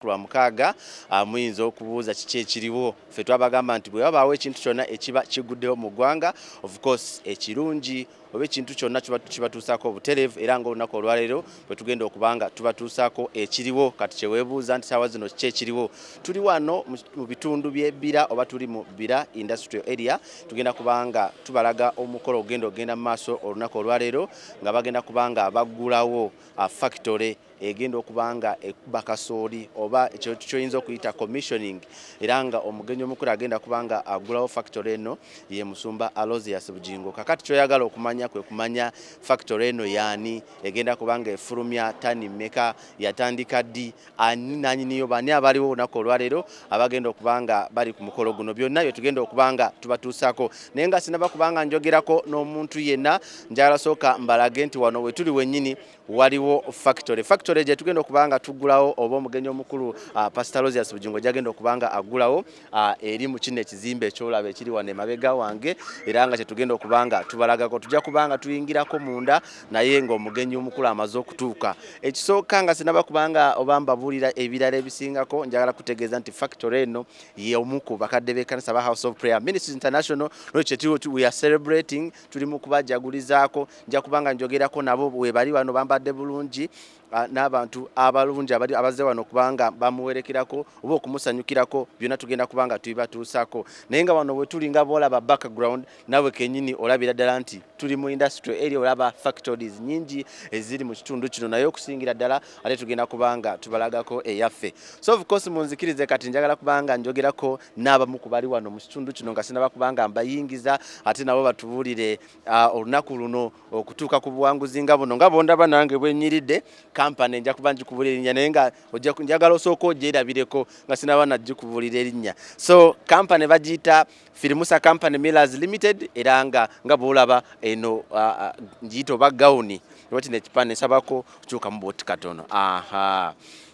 Lwa mukaaga muyinza okubuuza kiki ekiriwo ffe twabagamba nti bwe wabaawo ekintu kyonna ekiba kiguddewo mu ggwanga of course ekirungi oba ekintu kyonna kibatuusaako obutereevu era ng'olunaku olwaleero bwe tugenda okubanga tubatuusaako ekiriwo kati kye weebuuza nti saawa zino kiki ekiriwo tuli wano mu bitundu by'ebbira oba tuli mu bbira industrial area tugenda kubanga tubalaga omukolo ogenda mu maaso olunaku olwaleero nga bagenda kubanga baggulawo factory egenda okubanga ekuba kasooli oba ekyo kyoyinza okuyita commissioning era nga omugenyi omukulu agenda kubanga agulawo factory eno ye musumba Aloysius Bujjingo. Kakati kyoyagala okumanya kwe kumanya factory eno yaani egenda kubanga efulumya tani mmeka yatandika ddi ani nanyiniyo bani abaliwo olunaku olwaleero abagenda okubanga bali ku mukolo guno byonna bye tugenda okubanga tubatuusaako naye nga sinaba kubanga njogerako n'omuntu yenna njagala sooka mbalage nti wano we tuli wennyini waliwo factory gye tugenda okubanga tuggulawo oba omugenyi omukulu Pastor Aloysius Bujjingo gyagenda okubanga aggulawo eri mu kino ekizimbe ekyolaba ekiri wano emabega wange era nga kyetugenda okubanga tubalagako tujja kubanga tuyingirako munda naye ng'omugenyi omukulu amaze okutuuka. Ekisooka nga sinaba kubanga oba mbabuulira ebirala ebisingako njagala kutegeeza nti factory eno y'omu ku bakadde b'ekkanisa ba House of Prayer Ministries International we are celebrating tuli mu kubajagulizaako nja kubanga njogerako nabo we bali wano bambadde bulungi n'abantu abalungi abazze wano kubanga bamuwerekerako oba okumusanyukirako byonna tugenda kubanga tubibatuusaako naye nga wano we tuli nga boolaba background nawe kennyini olabira ddala nti tuli mu industrial area olaba factories nyingi eziri mu kitundu kino naye okusingira ddala ate tugenda kubanga tubalagako eyaffe so of course munzikirize kati njagala kubanga njogerako n'abamu ku bali wano mu kitundu kino nga sinaba kubanga mbayingiza ate nabo batubuulire olunaku luno okutuuka ku buwanguzi nga buno nga bondaba nange bwenyiridde kampani nja kuba njikubulira erinnya naye nga njagala osooka ogyerabireko nga sinaba najikubulira erinnya so kampani bagiyita Firimusa Company Millers Limited era nga boolaba eno ngiyita oba gawuni oti nekipande nsabako kukyuka mu booti katono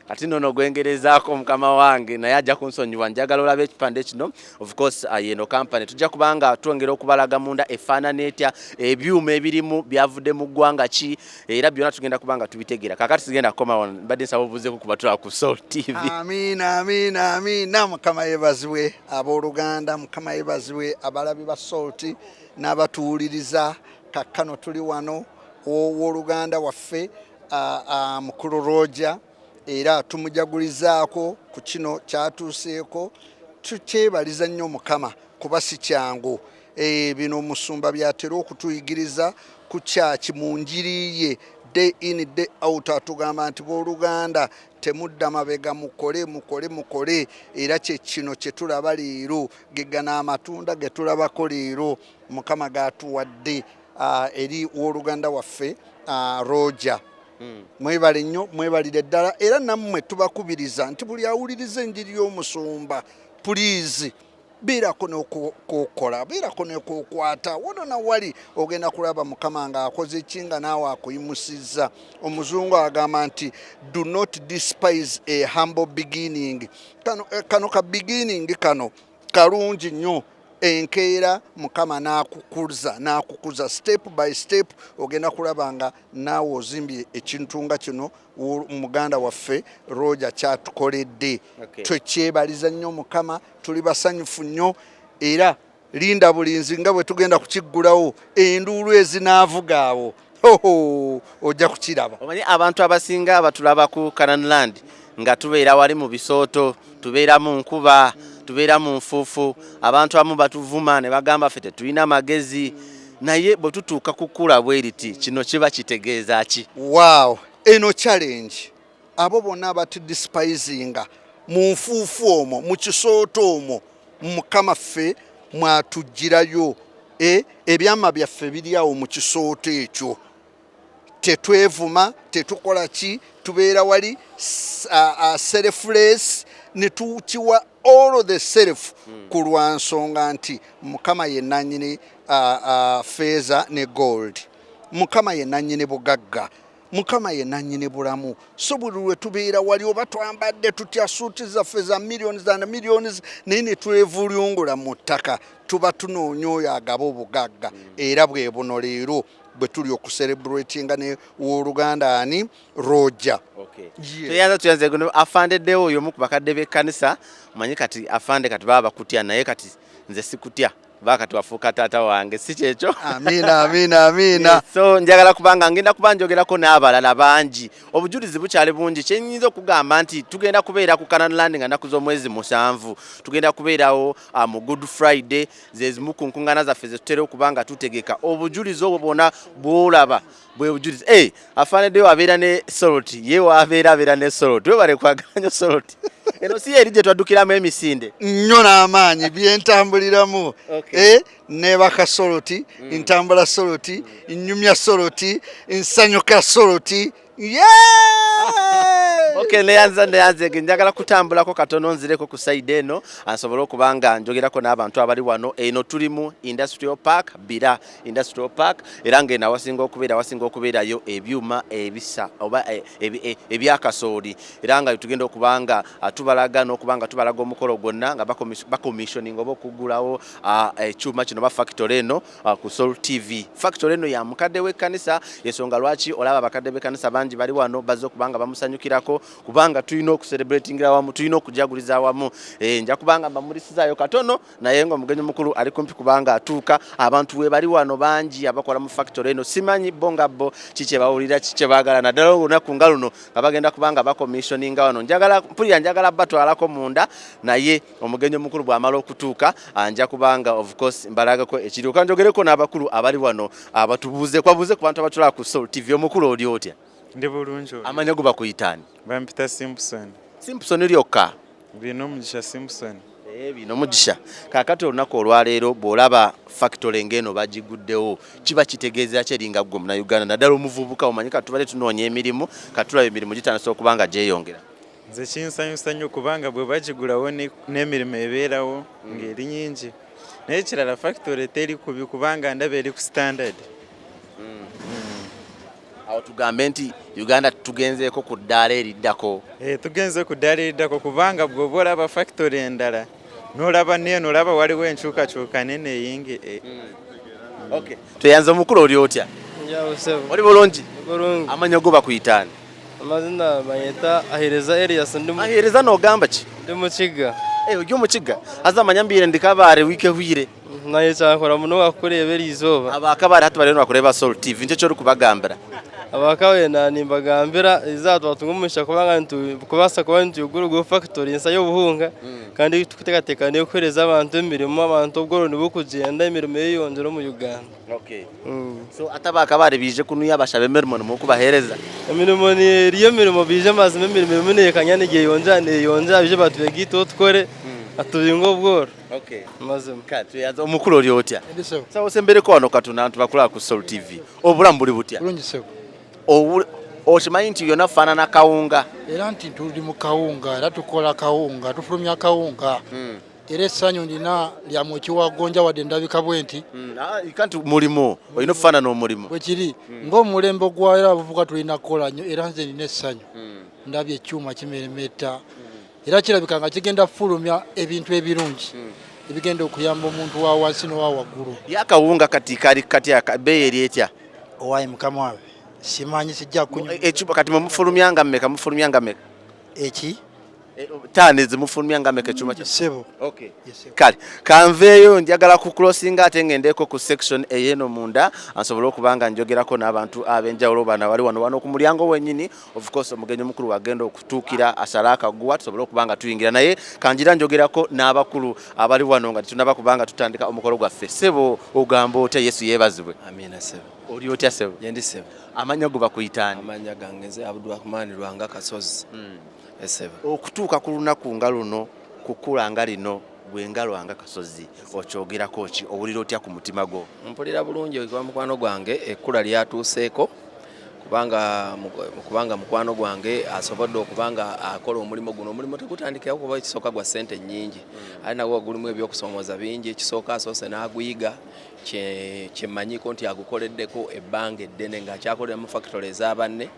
ati nono gwengerezaako mukama wange naye ajja kunsonyiwa njagala olaba ekipande kino of course yeno kampani tujja kubanga twongera okubalaga munda efaanana etya ebyuma ebirimu byavudde mu ggwanga ki era byonna tugenda kubanga tubitegeera kakati tugenda kukoma wano mbadde nsaba obuuzeeko kubatula ku Soul TV. Amiina mukama yeebazibwe abooluganda mukama yeebazibwe abalabi ba Soul TV n'abatuwuliriza kakkano tuli wano owooluganda waffe mukulu Roja era tumujagulizaako ku kino kyatuuseeko tukyebaliza nnyo mukama kuba si kyangu bino Omusumba byatera okutuyigiriza ku kyaki mu njiri ye day in day out atugamba nti booluganda temudda mabega mukole era kye kino kye tulaba leero gegana amatunda ge tulabako leero mukama gatuwadde eri wooluganda waffe Roja. Mwebale nnyo mwebalire ddala era nammwe tubakubiriza nti buli awuliriza enjiri y'Omusumba please beerako n'okukola beerako n'okukwata wonna wali ogenda kulaba mukama nga akoze ekinga naawe akuyimusizza. Omuzungu agamba nti do not despise a humble beginning. Kano ka beginning kano kalungi nnyo enkeera mukama n'akukuza step by step ogenda kulaba nga naawe ozimbye ekintu nga kino muganda waffe Roja kyatukoledde. Twekyebaliza nnyo mukama tuli basanyufu nnyo era linda bulinzi nga bwe tugenda kukiggulawo enduulu ezinaavuga awo ojja kukiraba. Omanyi abantu abasinga abatulaba ku Kananland nga tubeera wali mu bisooto tubeera mu nkuba tubeera mu nfuufu abantu abamu batuvuma ne bagamba ffe tetulina magezi naye bwe tutuuka kukula bweriti kino kiba kitegeeza ki? Wow, eno challenge abo bonna abatudisipayizinga mu nfuufu omwo mu kisooto omwo mukama ffe mwatugirayo ebyama byaffe biri awo mu kisooto ekyo tetwevuma tetukola ki tubeera wali selfless ne tukiwa all of the self ku lwansonga nti mukama ye nannyini feeza ne gold mukama ye nannyini bugagga mukama ye nannyini bulamu so buli lwe tubeera wali oba twambadde tutya suuti zaffe za millions and millions naye ne twevulyungula mu ttaka tuba tunoonya oyo agaba obugagga era bwe buno leero bwe tuli okucelebratinga ne wooluganda ani Roja. Tuyanze guno afandeddewo oyo mu ku bakadde b'ekkanisa manyi kati afande kati baba bakutya naye kati nze sikutya bakati wafuuka taata wange si kyekyo. Amina. So njagala kubanga ngenda kubanjogerako n'abalala bangi obujulizi bukyali bungi kyenyinza okugamba nti tugenda kubeera ku Canaan Land nga nnaku z'omwezi 7 tugenda kubeerawo mu Good Friday zezimu ku nkuŋŋaana zaffe ze tutera okubanga tutegeka obujulizi obwo bwonna bw'olaba bwe bujulizi afaaniddeyo abeera ne soloti ye abeera ne soloti webale kwagalanya soloti eno si eri gye twaddukiramu emisinde nnyo n'amaanyi byentambuliramu nebaka soloti ntambula soloti nnyumya soloti nsanyuka soloti neyanze njagala kutambulako katono nzireko ku side eno ansobole okubanga njogerako n'abantu abali wano eno tuli mu Industrial Park Bira Industrial Park era ng'eno wasinga okubeerayo ebyuma ebisa oba ebyakasooli era nga tugenda okubanga tubalaga n'okubanga tubalaga omukolo gwonna nga bakomissioning oba okugulawo ekyuma kino ba factory eno ku Soul TV. Factory eno ya mukadde w'ekkanisa yensonga lwaki olaba abakadde b'ekkanisa bangi bali wano bazze okubanga bamusanyukirako kubanga tulina okucelebratingira wamu tulina okujaguliza wamu nja kubanga mbamulisizayo katono naye nga omugenyi mukulu ali kumpi kubanga atuuka abantu we bali wano bangi abakola mu factory eno simanyi bonga bo kiki bawulira kiki baagala naddala olunaku nga luno nga bagenda kubanga bakomissioninga wano njagala batwalako munda naye omugenyi mukulu bw'amala okutuuka nja kubanga of course mbalagako ekiriwo kanjogereko n'abakulu abali wano abatubuuze ku bantu abatulaba ku Soul TV omukulu oli otya? Ndi bulungi. Amanya go bakuyitani? Bampita Simpson. Simpson lyokka? Bino Mugisha Simpson. Bino Mugisha. Kakati olunaku olwaleero bw'olaba factory ng'eno bagiguddewo kiba kitegeeza kyeringa gwe mu Uganda naddala omuvubuka omanyi katubale tunoonya emirimu katulaba emirimu gitandise okubanga gyeyongera. Nze kinsanyusa nnyo kubanga bwe bagigulawo n'emirimu ebeerawo ng'eri nyingi. Naye kirala factory teri kubi kubanga ndaba eri ku standard. Awo tugambe nti Uganda tugenzeeko ku ddaala eriddako. Tugenze ku ddaala eriddako kubanga bw'oba olaba factory endala n'olaba n'eno olaba waliwo enkyukakyuka nene eyingi. Tweyanze omukulu oli otya? Oli bulungi? Amanya go bakuyitaani? Amazina banyeta Ahereza Elias ndi Ahereza n'ogamba ki? Ndi Mukiga. Ojja Mukiga azamanya mbire ndikabaare wike hwire naye kyankora muno wakureeba eriizooba abakabaare hati baleno bakureba Soul TV nicyo kyori kubagambira abakawe nimbagambira izatwatunga umugisha kubasa kuba ntiyuguru go factory nsa y'obuhunga kandi tukuteekateeka n'okuhereza abantu emirimo abantu obworo nibukugenda emirimo yeyonjera mu Uganda. So atabakabaare bije kunuya bashabe emirimo mukubahereza emirimo niyo mirimo bije mazima emirimo emunekanya neyonja bije batubegito tukore atubinga obworo. Mazima kati yaza omukulu oli otya? Sawo sembereko wano katuna abantu bakulaba ku Soul TV obulamu buli butya? Bulungi sebo. Okimanyi nti byonna faanana kawunga era nti tuli mu kawunga era tukola kawunga tufulumya kawunga era essanyu ndina lyamu ekiwagonja wadde ndabika bwe nti kanti mulimu olina okufaanana omulimu bwe kiri ng'omulembe gwayo era abavubuka tulina kukola nnyo era nze nina essanyu ndabye ekyuma kimeremeta era kirabika nga kigenda fulumya ebintu ebirungi ebigenda okuyamba omuntu wa wansi n'owa waggulu. Yakawunga kati kali kati beeyi eri etya? Owaayi mukama wawe simanyi sijja kunywa ekyuma kati mufulumyanga mmeka eki taani zimufulumyanga mmeka ekyuma sebo. Kale kanveeyo njagala ku crossinga ate ngendeeko ku section eyeno munda ansobole okubanga njogerako n'abantu ab'enjawulo bana wali wano ku mulyango wennyini of course omugenyi omukulu wagenda okutuukira asala akaguwa tusobole okubanga tuyingira naye kanjira njogerako n'abakulu abali wano nga tunaba kubanga tutandika omukolo gwaffe. Sebo ogamba otya? Yesu yeebazibwe. Amina sebo. Oli otya sebo? Yendi sebo. Amanya go bakuyitaani? Amanya gange nze Abdulrahman Lwanga Kasozi. Sebo. Okutuuka ku lunaku nga luno kukula nga lino gwenga Lwanga Kasozi okyogerako ki owulira otya ku mutima gwo? Mpulira bulungi kwa mukwano gwange ekkula lyatuuseeko kubanga mukwano gwange asobodde okubanga akola omulimu guno. Omulimu tegutandikira kuba ekisooka gwa ssente nnyingi ali nawo gulimu ebyokusomooza bingi. Ekisooka asoose n'aguyiga kyemmanyiko nti agukoleddeko ebbanga eddene ng'akyakolera mu factory ez'abanne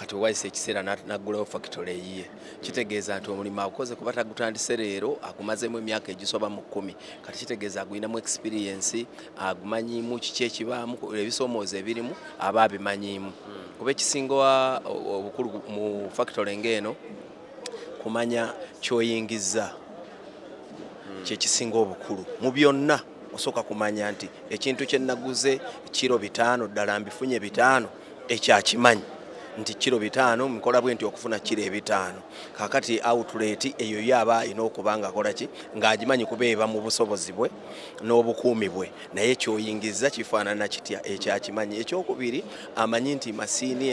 kati wayise ekiseera naggulawo factory eyiye kitegeeza nti omulimu agukoze kuba tagutandise leero agumazemu emyaka egisoba mu 10 kati kitegeeza aguyinamu experience agumanyimu kiki ekibaamu ebisoomooza ebirimu aba abimanyimu kuba ekisinga obukulu mu factory ng'eno kumanya kyoyingiza kyekisinga obukulu mu byonna osooka kumanya nti ekintu kye naguze kiro 5 ddala mbifunye 5 ekyakimanyi nti kiro 5 mikola bwe nti okufuna kiro 5 kakati outlet eyo yaba ino okubanga akola ki ng'agimanyi kubeeba mu busobozi bwe n'obukuumi bwe naye kyoyingiza kifaanana kitya ekyakimanyi ekyokubiri amanyi nti masiini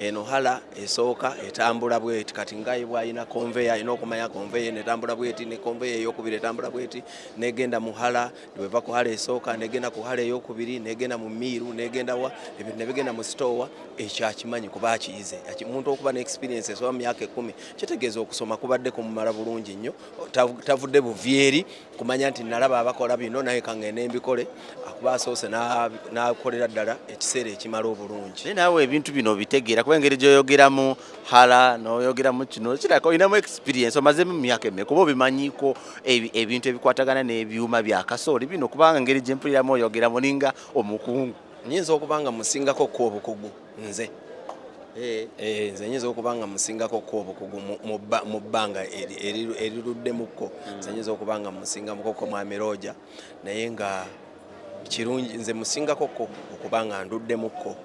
eno hala esooka etambula bweti kati ngaye bwayina conveyor ino okumanya conveyor netambula bweti ne conveyor eyokubiri etambula bweti negenda mu hala bweva ku hala esooka negenda ku hala eyokubiri negenda mu miiru negenda wa ebintu nebigenda mu store ekyakimanyi kuba akiyize omuntu okuba ne experience esoba myaka 10 kitegeeza okusoma kubadde kumumala bulungi nnyo tavudde buvyeri kumanya nti nalaba abakola bino naye kangende mbikole akuba asoose n'akolera ddala ekiseera ekimala obulungi naye naawe ebintu bino bitegeera kuba engeri gyoyogeramu hala n'oyogeramu kino kirako olinamu experience omazemu myaka emmeka kuba obimanyiko ebintu ebikwatagana n'ebyuma bya kasooli bino kubanga engeri gye mpuliramu oyogeramu ninga omukungu nyinza okubanga musingako ko obukugu nze nyinza okubanga musingako ko obukugu mu bbanga eriruddemukko nze nyinza okubanga musingamukoko mwami Roja naye nga kirungi nze musingako ko okubanga nduddemukko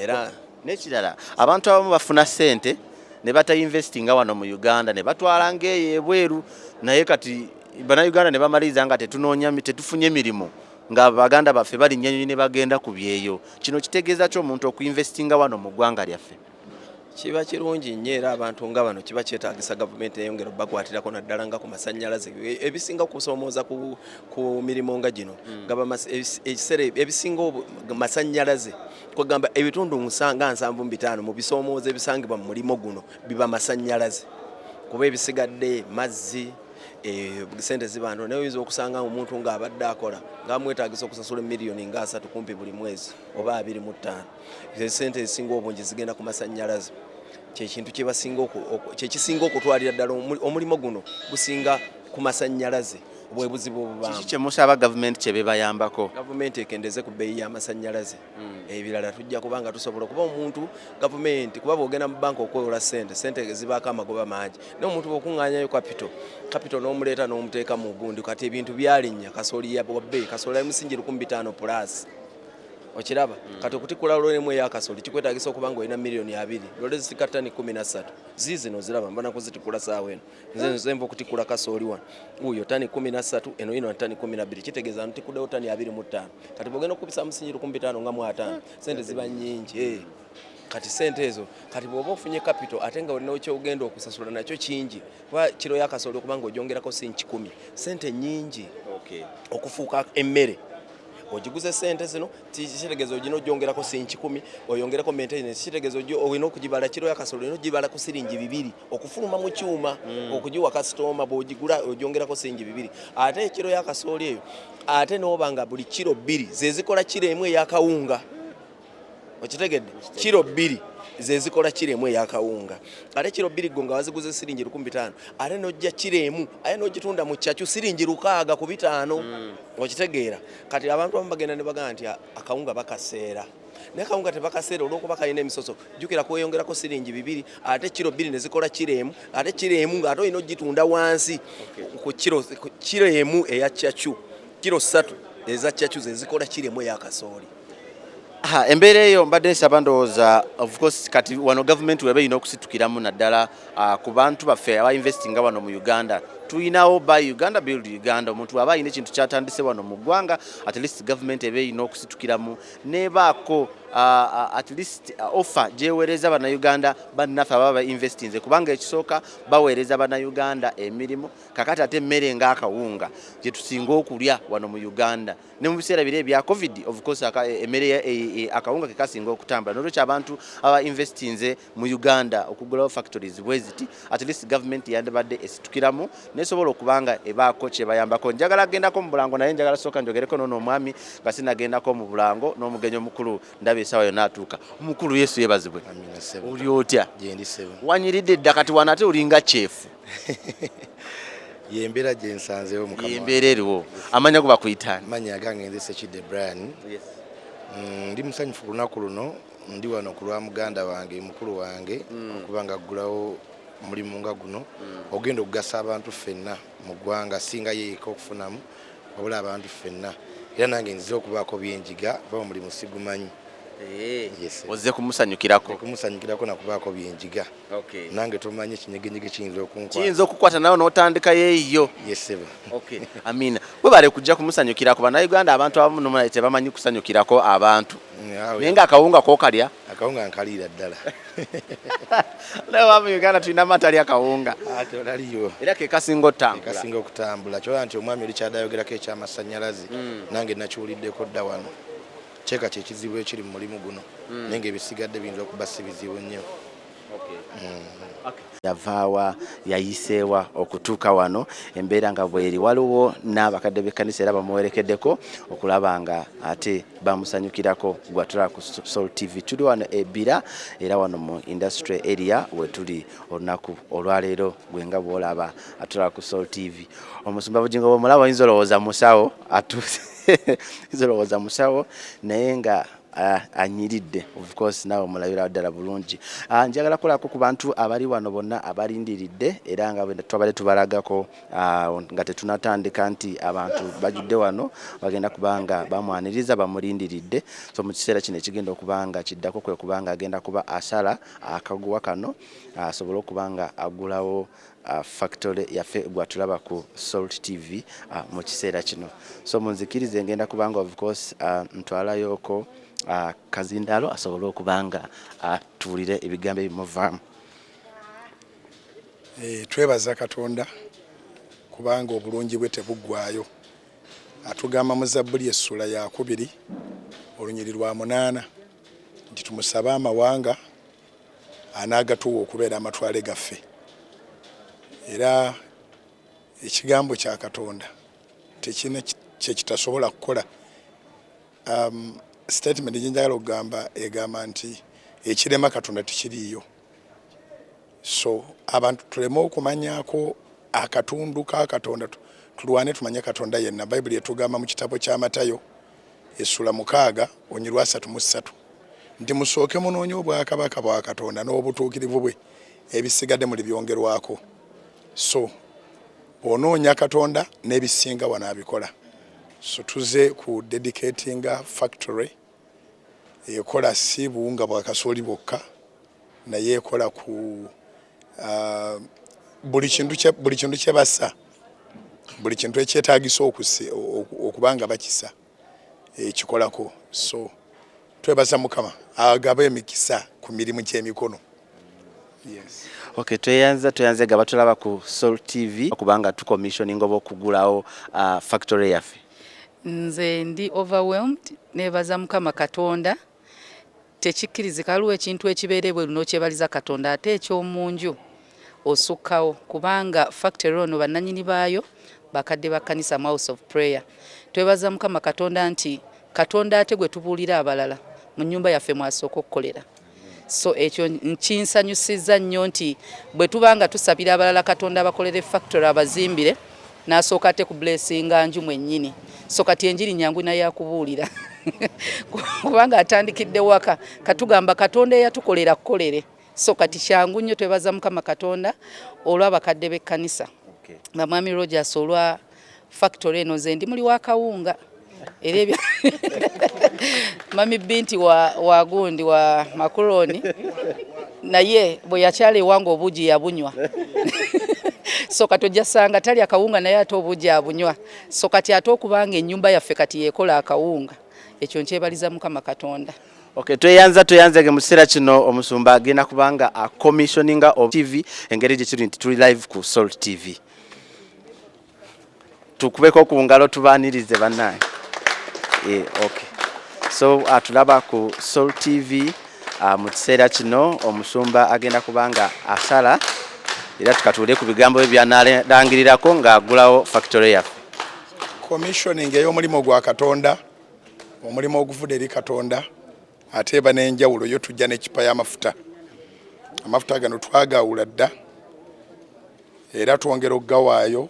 era n'ekirala abantu abamu bafuna ssente ne batayinvestinga wano mu Uganda ne batwala ng'eyo ebweru naye kati bannayuganda ne bamaliriza nga tetufunye mirimu nga baganda baffe bali nnyanyonyi ne bagenda ku byeyo kino kitegeeza ki omuntu okuinvestinga wano mu ggwanga lyaffe kiba kirungi nnyo era abantu nga bano kiba kyetaagisa gavumenti eyongera obbakwatirako naddala nga ku masannyalaze ebisinga kusoomooza ku mirimu nga gino ekiseera ebisinga masannyalaze kwegamba ebitundu 75 mu bisoomooza ebisangibwa mu mulimo guno biba masannyalaze kuba ebisigadde mazzi sente zibano naye oyinza okusanga omuntu ng'abadde akola ng'amwetaagisa okusasula miliyoni nga 3 kumpi buli mwezi oba 25 sente ezisinga obungi zigenda ku masannyalaze kyekintu kyekisinga okutwalira ddala omulimu guno gusinga ku masannyalaze bwe buzibu obubamba kiki kye musaba gavumenti kye bebayambako gavumenti ekendeze ku bbeeyi y'amasannyalaze ebirala tujja kubanga tusobola kuba omuntu gavumenti kuba bwogenda mu banka okwewola sente zibaako amagoba mangi naye omuntu bw'okuŋŋaanyayo kapito n'omuleeta n'omuteeka mu gundi kati ebintu byalinnya kasooli wabbeeyi kasooli emusingi 1500 plus okiraba kati okutikula lwemu eyakasooli kikwetaagisa okuba nga olina miliyoni 2 lole zisika ttani 13 ziizino ziraba mbana kuzitikula saawa eno nze nva okutikula kasooli wano uyo ttani 13 eno ino ttani 12 kitegeeza ntikuddewo ttani 25 kati bwogenda okukubisa musingi 1500 nga mu 5 sente ziba nnyingi kati sente ezo kati bw'oba ofunye capital ate nga olinawo kyogenda okusasula nakyo kingi kuba kiro yakasooli okubanga ogyongerako sinki 10 sente nnyingi okufuuka emmere ogiguze sente zino kitegeeza ogina ogyongerako sinki 10 oyongerako maintenance kitegeeza olina okugibala kiro yakasooli olina ogibala ku siringi 2 okufuluma mu kyuma okugiwa kasitoma bw'ogigula ogyongerako siringi 2 ate ekiro yakasooli eyo ate n'obanga buli kiro 2 zezikola kiro emu eyakawunga okitegedde kiro 2 zezikola kiro emu eyakawunga ate kiro 2 go nga waziguze siringi 1500 ate n'ojja kiro emu ate n'ogitunda mu kyakyu siringi 600 ku 5 okitegeera kati abantu abamu bagenda ne bagamba nti akawunga bakaseera naye akawunga tebakaseera olw'okuba kalina emisoso jjukira kweyongerako siringi 2 ate kiro 2 ne zikola kiro emu ate kiro emu ng'ate olina ogitunda wansi ku kiro emu eya kyakyu kiro 3 eza kyakyu zezikola kiro emu eyakasooli embeera eyo mbadde nsaba ndowooza of course kati wano gavumenti weba erina okusitukiramu naddala ku bantu baffe abainvestinga wano mu Uganda tuyinawo by Uganda build Uganda omuntu aba ayina ekintu kyatandise wano mu ggwanga at least gavumenti eba erina okusitukiramu nebaako at least offer gyeweereza bannayuganda bannaffe ababa bainvestinze kubanga ekisooka baweereza bannayuganda emirimu kakati ate emmere ng'akawunga gye tusinga okulya wano mu Uganda ne mu biseera bire ebya covid of course emmere akawunga kekasinga okutambula n'olwekyo abantu abainvestinze mu Uganda okugulawo factories bweziti at least gavumenti yandibadde esitukiramu nesobola okubanga ebaako kye bayambako njagala agendako mu bulango naye njagala sooka njogereko n'ono omwami nga sinagendako mu bulango n'omugenyi omukulu ndabe esawa yonna atuuka. Omukulu Yesu yeebazibwe. Amina sebo. Oli otya? Gyendi sebo. Wanyiridde dda kati wano ate olinga kyefu. Yembeera gye nsanzeewo mukama. Yembeera eriwo. Amanya go bakuyitaani? Amanya gange nze Sekidde Brian. Yes. Ndi musanyufu ku lunaku luno, ndi wano ku lwa muganda wange mukulu wange okuba nga aggulawo mulimu nga guno ogenda okugasa abantu ffenna mu ggwanga singa yeeka okufunamu wabula abantu ffenna era nange nzize okubaako byenjiga oba omulimu sigumanyi. Yes. Ozze kumusanyukirako? Kumusanyukirako nakubaako byenjiga. Okay. Nange tomanyi ekinyegenyege kiyinza okunkwata. Kiyinza okukwata nawe n'otandika yeeyo. Yes sebo. Okay. Amina. Webale kujja kumusanyukirako. Bannayuganda abantu abamu nomala tebamanyi kusanyukirako abantu. Naye nga akawunga kookalya? Akawunga nkaliira ddala. Laba mu Uganda tulina amatali akawunga. Ate olaliyo. Era ke kasinga otambula. Kasinga okutambula. Kyola nti omwami oli kyadayogerako ekyamasannyalaze nange nakiwuliddeko dda wano. Cheka kye kizibu ekiri mu mulimu guno naye ng'ebisigadde biyinza okuba si bizibu nnyo. Yavaawa yayiseewa okutuuka wano embeera nga bweri waliwo n'abakadde b'ekkanisa era bamuwerekeddeko okulaba nga ate bamusanyukirako gwatula ku Soul TV. Tuli wano ebbira era wano mu industry area we tuli olunaku olwaleero gwenga bw'olaba atula ku Soul TV. Omusumba Bujjingo bw'omulaba oyinza olowooza musawo atuuse izolowooza musawo naye nga anyiridde. Of course nawe mulabira ddala bulungi. Njagala kulako ku bantu abali wano bonna abalindiridde era nga twabale tubalagako nga tetunatandika nti abantu bajudde wano bagenda kubanga bamwaniriza bamulindiridde. So mu kiseera kino ekigenda okubanga kiddako kwe kubanga agenda kuba asala akaguwa kano asobole okubanga agulawo factory yaffe gwatulaba ku Salt TV mu kiseera kino. So munzikirize ngenda kubanga of course ntwalayoko Kazindalo asobole okubanga atuulire ebigambo ebimuvaamu. Twebaza Katonda kubanga obulungi bwe tebuggwaayo. Atugamba mu Zabbuli essula ya 2 olunyiri lwa 8 nti tumusabe amawanga anaagatuwa okubeera amatwale gaffe. Era ekigambo kya Katonda tekina kye kitasobola kukola. Statement jinjagala okugamba egamba nti ekirema Katonda tikiriyo. So abantu tulema okumanyako akatundu ka Katonda tulwane tumanye Katonda yenna. Bible etugamba mu kitabo kya Matayo essula 6 onyirwa 3 nti musooke munoonye obwakabaka bwa Katonda n'obutuukirivu bwe ebisigadde muli byongerwako. So onoonya Katonda n'ebisinga wanaabikola. So tuze ku dedicating factory ekola si buwunga bwa kasooli bwokka naye ekola ku buli kintu kye bassa buli kintu ekyetaagisa okubanga bakisa ekikolako. So twebaza Mukama agabe emikisa ku mirimu gy'emikono. Yes. Okay, tweyanze ga batulaba ku Soul TV okubanga tucommissioning oba okugulawo factory yaffe. Nze ndi overwhelmed nebaza Mukama Katonda tekikkirizika waliwo ekintu ekibeerebwe luno kyebaliza Katonda ate ekyomunju osukkawo kubanga factory ono bannanyini baayo bakadde ba kanisa House of Prayer. Twebaza Mukama Katonda nti Katonda ate gwe tubuulira abalala mu nnyumba yaffe mwasooka okukolera. So ekyo nkinsanyusiza nnyo nti bwe tubanga tusabira abalala Katonda abakolere factory abazimbire n'asooka ate ku blessinga nju mwennyini. So kati enjiri nyangu naye yakubuulira kubanga atandikidde waka katugamba Katonda yatukolera kukolere. So kati kyangu nnyo twebaza Mukama Katonda olw'abakadde b'ekkanisa. Okay. Na Mwami Rogers olwa factory eno ze ndi muli wa kawunga era Mami binti wa gundi wa makuroni naye bwe yakyale wangu obuji yabunywa. So kati ojasanga tali akawunga naye ate obuji abunywa. So kati ate okubanga ennyumba yaffe kati yekola akawunga ekyo nkyebaliza Mukama Katonda. Okay, tweyanze mu kiseera kino Omusumba agenda kubanga commissioninga of TV engeri gye kiri nti tuli live ku Soul TV. Tukubeko ku ngalo tubanirize bannaye. Okay. So atulaba ku Soul TV mu kiseera kino Omusumba agenda kubanga asala era tukatule ku bigambo ebyanaalangirirako ng'agulawo factory yaffe. Commissioning ey'omulimu gwa Katonda, omulimu oguvudde eri Katonda ate eba n'enjawulo yo tujja n'ekipa y'amafuta. Amafuta gano twagaawula dda era twongera okugawaayo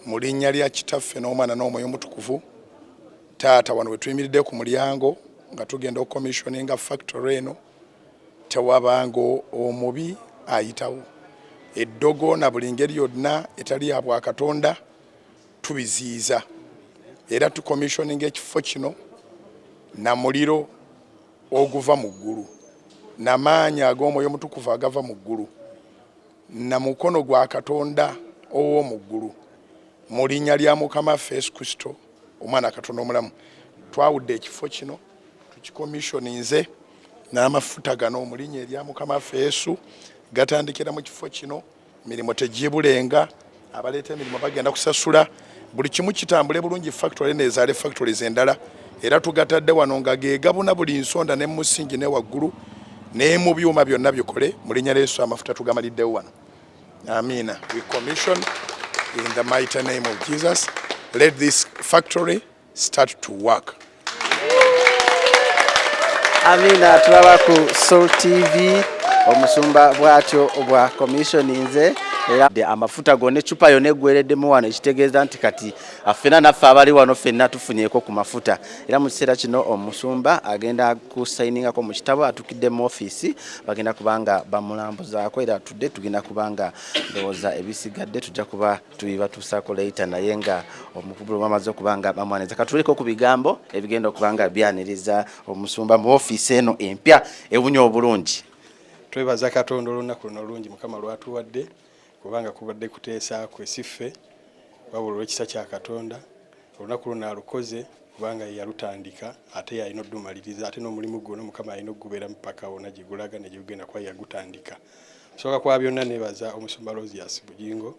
mu linnya lya Kitaffe n'Omwana n'Omwoyo Omutukuvu. Taata wano we tuyimiridde ku mulyango nga tugenda okukomissioninga factory eno tewabanga omubi ayitawo. Eddogo na buli ngeri yonna etali ya Bwakatonda tubiziiza era tukomissioninga ekifo kino na muliro oguva mu ggulu n'amaanyi ag'Omwoyo Omutukuvu agava mu ggulu na mukono gwa Katonda ow'omu ggulu mu linnya lya Mukama waffe Yesu Kristo Omwana Katonda omulamu. Twawudde ekifo kino tukikomissioninze n'amafuta gano mu linnya erya Mukama waffe Yesu gatandikira mu kifo kino. Emirimu tegibulenga, abaleeta emirimu bagenda kusasula, buli kimu kitambule bulungi factory n'ezaale factories endala era tugatadde wano nga geegabuna buli nsonda ne musingi ne waggulu ne mu byuma byonna bikole mu linnya lya Yesu amafuta tugamaliddewo wano. Amina. We commission in the mighty name of Jesus. Let this factory start to work. Amina. Tulaba ku Soul TV omusumba bwatyo obwa commissioninze era amafuta gone chupa yone gwereddemu wano ekitegeeza nti kati afena naffe abali wano fenna tufunyeko ku mafuta. Era mu kiseera kino omusumba agenda kusayiningako mu kitabo atukidde mu office bagenda kubanga bamulambuzaako era tudde tugenda kubanga ndowooza ebisigadde tujja kuba tubibatuusaako later naye nga omukubulu bamaze okubanga bamwaniriza. Katuleko ku bigambo ebigenda okubanga byaniriza omusumba mu office eno empya ewunya obulungi. Twebaza Katonda olunaku luno olungi Mukama lwatuwadde kubanga kubadde kuteesa kwesiffe wabula olw'ekisa kya Katonda olunaku luno alukoze kubanga yalutandika ate yalina oddumaliriza ate n'omulimu guno Mukama alina okugubeera mpaka wonna gye gulaga ne gye gugenda kuba yagutandika. Kusooka kwa byonna neebaza Omusumba Bujjingo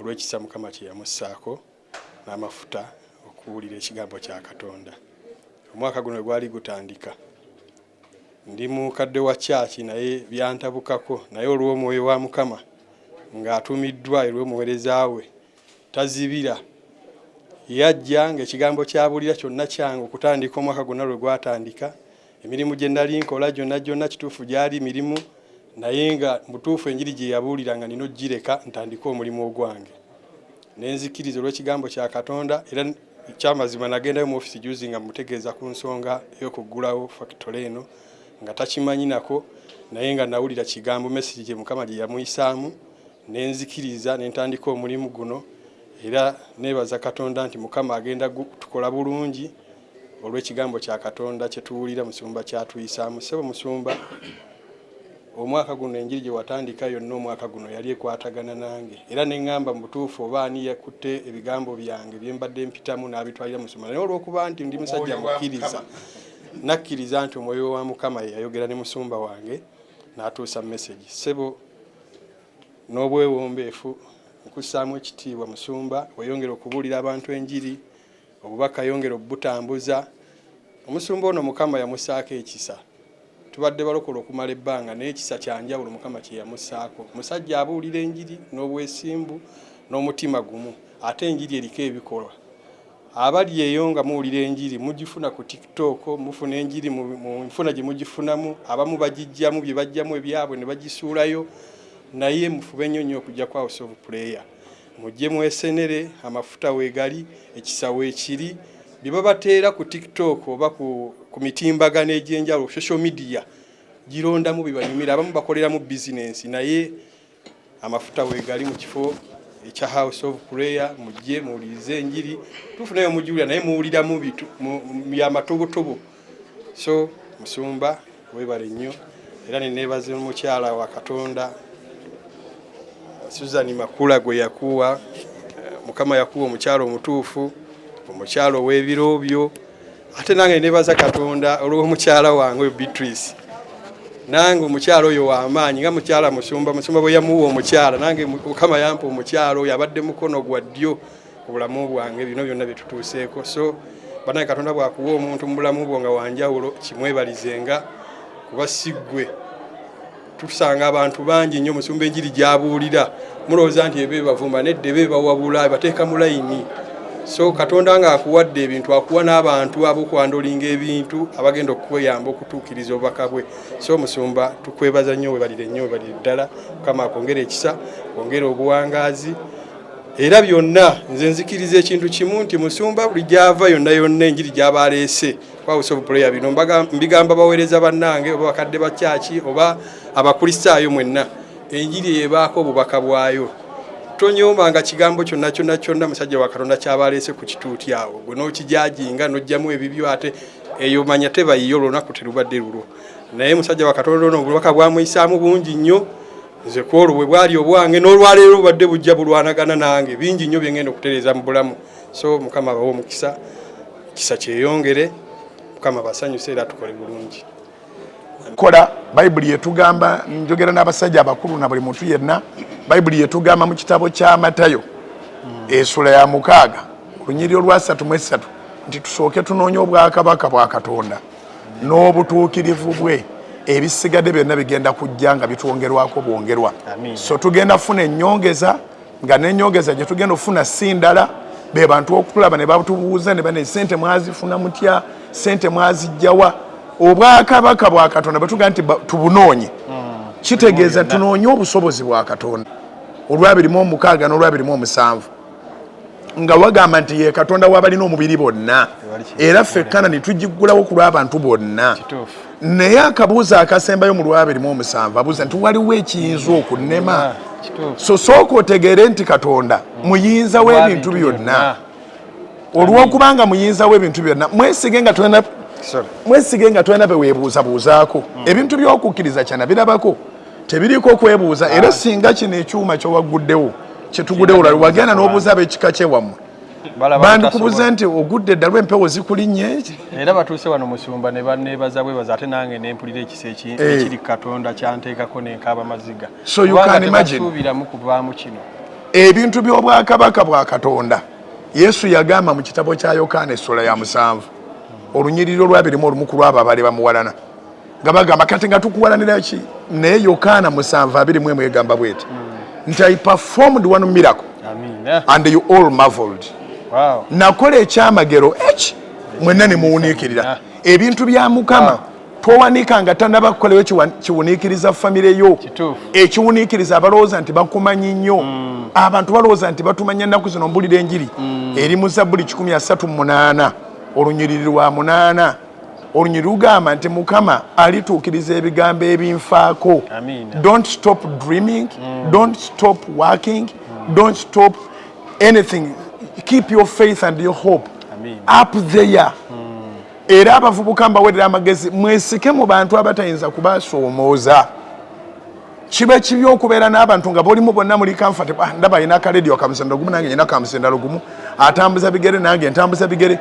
olw'ekisa Mukama kye yamussaako n'amafuta okuwulira ekigambo kya Katonda. Omwaka guno gwali gutandika ndi mukadde wa church naye byantabukako naye olw'omwoyo wa Mukama ng'atumiddwa olw'omuweereza we tazibira yajja ng'ekigambo kyabulira kyonna kyange okutandika omwaka gwonna lwe gwatandika. Emirimu gye nali nkola gyonna kituufu gyali mirimu naye nga mutuufu enjiri gye yabuulira nga nina ogireka ntandika omulimu ogwange nenzikiriza olw'ekigambo kya Katonda. Era kyamazima nagendayo mu office juzi nga mutegeeza ku nsonga y'okuggulawo factory eno nga takimanyi nako naye nga nawulira kigambo message gye Mukama gye yamuyisaamu nenzikiriza nentandika omulimu guno era neebaza Katonda nti Mukama agenda tukola bulungi olw'ekigambo kya Katonda kye tuwulira musumba kyatuyisaamu. Sebo musumba omwaka guno enjiri gye watandika yonna omwaka guno yali ekwatagana nange era neŋŋamba mu butuufu oba ani yakutte ebigambo byange bye mbadde mpitamu n'abitwalira musumba naye olw'okuba nti ndi musajja mukkiriza nakkiriza nti omwoyo wa Mukama yayogera ne musumba wange n'atuusa message. Sebo n'obwewombeefu nkussaamu ekitiibwa musumba weyongera okubuulira abantu enjiri obubaka yongera obutambuza. Omusumba ono Mukama yamussaako ekisa tubadde balokola okumala ebbanga naye ekisa kyanjawulo Mukama kye yamussaako. Musajja abuulira enjiri n'obwesimbu n'omutima gumu ate enjiri eriko ebikolwa. Abali eyo nga muwulira enjiri mugifuna ku TikTok mufuna enjiri mu nfuna gye mugifunamu abamu bagijjamu bye bajjamu ebyabwe ne bagisuulayo naye mufube nnyo okujja ku House of Prayer mujje mwesenere amafuta weegali ekisa weekiri bye babateera ku TikTok oba ku mitimbagano egy'enjawulo social media girondamu bibanyumira abamu bakoleramu business naye amafuta weegali mu kifo ekya House of Prayer mujje muwulirize enjiri tufunayo mujiwulira naye muwuliramu bitu byamatobotobo. So musumba weebale nnyo era neneebaza omukyala wa Katonda Suzan Makula gwe yakuwa Mukama yakuwa omukyalo omutuufu omukyalo w'ebirobyo ate nange neebaza Katonda olw'omukyala wange Beatrice nange omukyalo oyo w'amaanyi nga mukyala musumba bwe yamuwa omukyala nange Mukama yampa omukyalo yabadde mukono gwa ddyo obulamu bwange bino byonna bye tutuuseeko. So bannange Katonda bw'akuwa omuntu mu bulamu bwo nga wanjawulo kimwebalizenga kuba siggwe tusanga abantu bangi nnyo musumba enjiri gy'abuulira mulowooza nti ebe bavuma nedde be bawabula bateeka mu layini. so Katonda nga akuwadde ebintu akuwa n'abantu ab'okwandolinga ebintu abagenda okuyamba okutuukiriza obubaka bwe. So Omusumba tukwebaza nnyo webalire ddala Mukama akwongere ekisa kwongere obuwangaazi era byonna nze nzikiriza ekintu kimu nti Musumba buli gyava yonna enjiri gy'aba aleese House of Prayer bino mbigamba baweereza bannange oba bakadde ba kyaki oba abakristaayo mwenna enjiri ebaako obubaka bwayo tonyomanga kigambo kyonna musajja wa Katonda ky'abaleese ku kituuti awo gwe n'okijajinga n'ojjamu ebibyo ate eyo manya tebayiyo olunaku terubadde lulwo naye musajja wa Katonda ono obubaka bwamuyisaamu bungi nnyo nze kwolwo bwe bwali obwange n'olwaleero bubadde bujja bulwanagana nange bingi nnyo bye ngenda okutereeza mu bulamu so Mukama bawo omukisa kisa kyeyongere Mukama basanyuse era tukole bulungi kola Bayibuli yetugamba njogera n'abasajja abakulu na buli muntu yenna Bayibuli yetugamba mu kitabo kya Matayo essula ya 6 olunyiriri olwa 3:3 nti tusooke tunoonye obwakabaka bwa Katonda n'obutuukirivu bwe ebisigadde byonna bigenda kujja nga bitwongerwako bwongerwa so tugenda funa ennyongeza nga n'ennyongeza gye tugenda ofuna si ndala be bantu okutulaba ne batubuuza ne bane sente mwazifuna mutya sente mwazijjawa obwakabaka bwa Katonda batuga nti tubunoonye kitegeeza tunoonye obusobozi bwa Katonda olwabirimu 6 n'olwabirimu 7 nga wagamba nti ye Katonda wabalina omubiri bonna era fekkana ne tugiggulawo ku lw'abantu bonna naye akabuuza akasembayo mu lwabirimu 7 abuuza nti waliwo ekiyinza okunnema so sooka otegeere nti Katonda muyinza w'ebintu byonna olw'okubanga muyinza w'ebintu byonna mwesige nga twena beweebuuzabuuzaako ebintu by'okukkiriza kyana birabako tebiriko kwebuuza era singa kino ekyuma kyowaguddewo kyetuguddewo lwali wagenda n'obuuza ab'ekika kyewammwe bandikubuuza nti ogudde dda lw'empewo zikulinnye era batuuse wano Musumba ne banneebaza bwebaza ate nange ne mpulira ekisa ekiri Katonda kyanteekako n'enkaaba maziga so you can imagine tebasuubiramu kuvaamu kino ebintu by'obwakabaka bwa Katonda Yesu yagamba mu kitabo kya Yokaana essula ya 7 olunyiriri olwabirimu olumu ku lwabo abaali bamuwalana nga bagamba kati nga tukuwalanira ki naye Yokaana 7:21 egamba bweti nti I performed one miracle and you all marveled. Nakola ekyamagero eki mwenna ne muwuniikirira ebintu bya Mukama towanika nga tannaba kukolewo kiwuniikiriza famire yo ekiwuniikiriza abalowooza nti bakumanyi nnyo abantu balowooza nti batumanya ennaku zino mbulira enjiri eri mu Zabbuli 138 olunyiriri lwa 8 olunyiriri lugamba nti Mukama alituukiriza ebigambo ebinfaako. Don't stop dreaming, don't stop working, don't stop anything. Keep your faith and your hope up there. Era abavubuka mbawerera amagezi mwesike mu bantu abatayinza kubasoomooza kibe kibi okubeera n'abantu nga bolimu bonna muli comfortable ndaba alina akaledio akamusendera gumu nange nyina kamusendera gumu atambuza bigere nange ntambuza bigere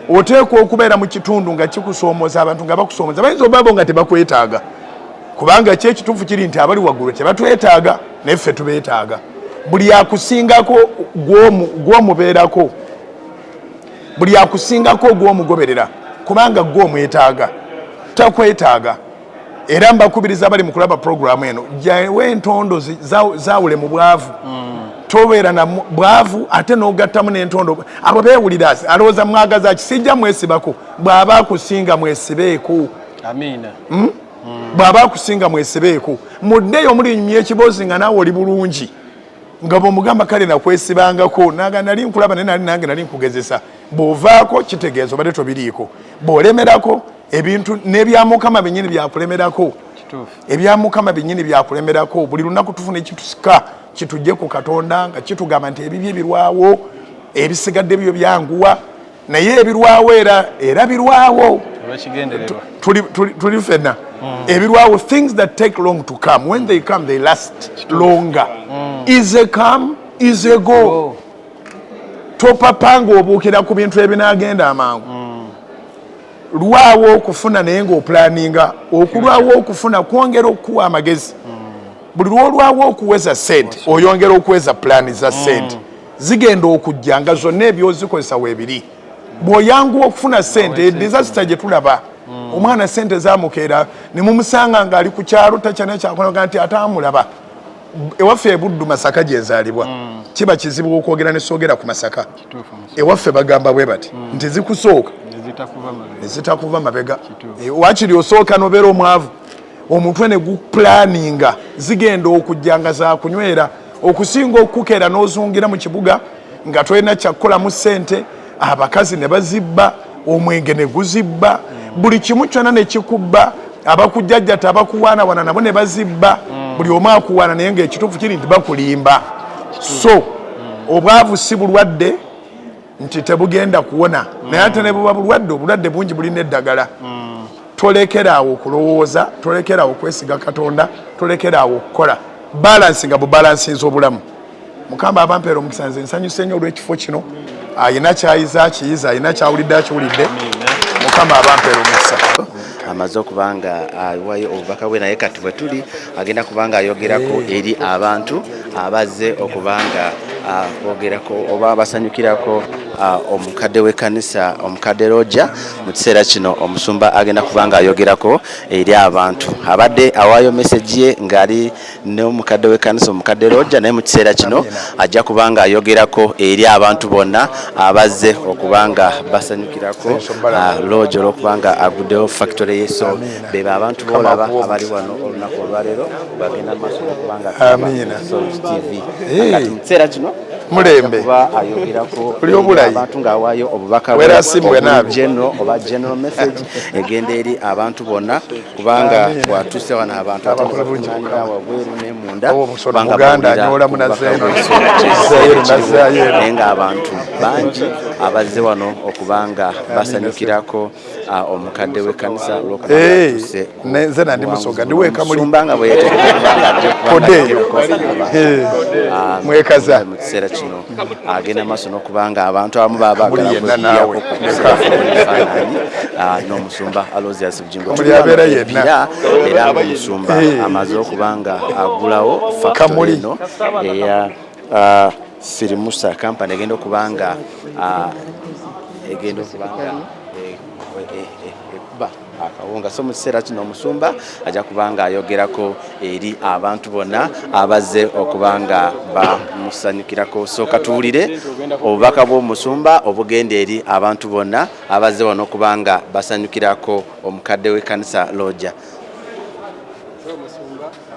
oteekwa okubeera mu kitundu nga kikusoomooza abantu nga bakusoomooza bayinza obabo nga tebakwetaaga kubanga kyekituufu kiri nti abali waggulu tebatwetaaga naye ffe tubeetaaga buli akusingako gw'omubeerako buli akusingako gw'omugoberera kubanga gw'omwetaaga takwetaaga era mbakubiriza abali mu kulaba programu eno jawe entondo zawule mu bwavu tobeera na bwavu ate n'ogattamu n'entondo abo beewulira alowooza mwagaza kisijja mwesibako bw'aba akusinga mwesibeeko bw'aba akusinga mwesibeeko muddeyo mulinyumya ekibozi nga naawe oli bulungi nga bw'omugamba kale nakwesibangako naga nali nkulaba naye nange nali nkugezesa bw'ovaako kitegeeza obadde tobiriiko bw'olemerako ebintu n'ebya Mukama byennyini byakulemerako ebya byennyini byakulemerako buli lunaku tufuna ekitusika kitujje ku Katonda nga kitugamba nti ebibye birwawo ebisigadde byo byanguwa naye ebirwawo era birwawo tuli fenna ebirwawo things that take long to come when they come they last longer is a come is a go topapanga obuukira ku bintu ebinaagenda amangu lwawo okufuna naye ng'oplaninga okulwawo okufuna kwongera okuwa amagezi buli lwolwawo okuweza sente oyongera okuweza pulaani za sente zigenda okujja nga zonna ebyozikozesa weebiri bw'oyanguwa okufuna sente disasita gye tulaba omwana sente zamukeera ne mumusanga ng'ali ku kyalo takyana kyakonaga nti ataamulaba ewaffe Buddu Masaka gyenzaalibwa kiba kizibu okwogera ne soogera ku Masaka ewaffe bagamba bwe bati nti zikusooka nezitakuva mabega wakiri osooka nobeera omwavu omutwe ne gupulaninga zigenda okujjanga za kunywera okusinga okukeera n'ozungira mu kibuga nga tolina kyakukolamu ssente abakazi ne bazibba omwenge ne guzibba buli kimu kyonna ne kikubba abakujjajja tabakuwaanawana nabo ne bazibba buli omu akuwaana naye ng'ekituufu kiri nti bakulimba so obwavu si bulwadde nti tebugenda kuwona naye ate ne buba bulwadde obulwadde bungi bulina eddagala tolekeraawo okulowooza tolekeraawo okwesiga Katonda tolekeraawo okukola balansi nga bubalansinza obulamu mukama abampeera omukisa nze nsanyuse nnyo olw'ekifo kino ayina kyayiza akiyiza ayina kyawulidde akiwulidde mukama abampeera omukisa amaze okubanga awayo obubaka bwe naye kati bwe tuli agenda kubanga ayogerako eri abantu abazze okubanga bogerako oba basanyukirako omukadde w'ekkanisa omukadde Roja mu kiseera kino omusumba agenda kubanga ayogerako eri abantu abadde awaayo message ye ng'ali n'omukadde w'ekkanisa omukadde Roja naye mu kiseera kino ajja kubanga ayogerako eri abantu bonna abazze okubanga basanyukirako Roja olw'okubanga Aguddewo factory yeso beba abantu boolaba abali wano olunaku olwaleero bagenda maaso okubanga TV kati mu kiseera kino mulembe ayogerako abantu ng'awaayo obubaka general message egenda eri abantu bonna kubanga bwatuuse wano abantu abakuvunaanira wabweru n'emunda naye ng'abantu bangi abazze wano okubanga basanyukirako omukadde w'ekkanisa olw'okubatuuse nze nandi musoga ndiweeka mulimbanga bwe mwekaza mu kiseera kino agenda maaso n'okubanga abantu abamu babaagala n'omusumba Aloysius Bujjingo era omusumba amaze okubanga agulawo factory eno eya Sirimusa company egenda okubanga akawunga so mu kiseera kino omusumba ajja kubanga ayogerako eri abantu bonna abazze okubanga bamusanyukirako so katuwulire obubaka bw'omusumba obugenda eri abantu bonna abazze wano okubanga basanyukirako omukadde w'ekkanisa Roja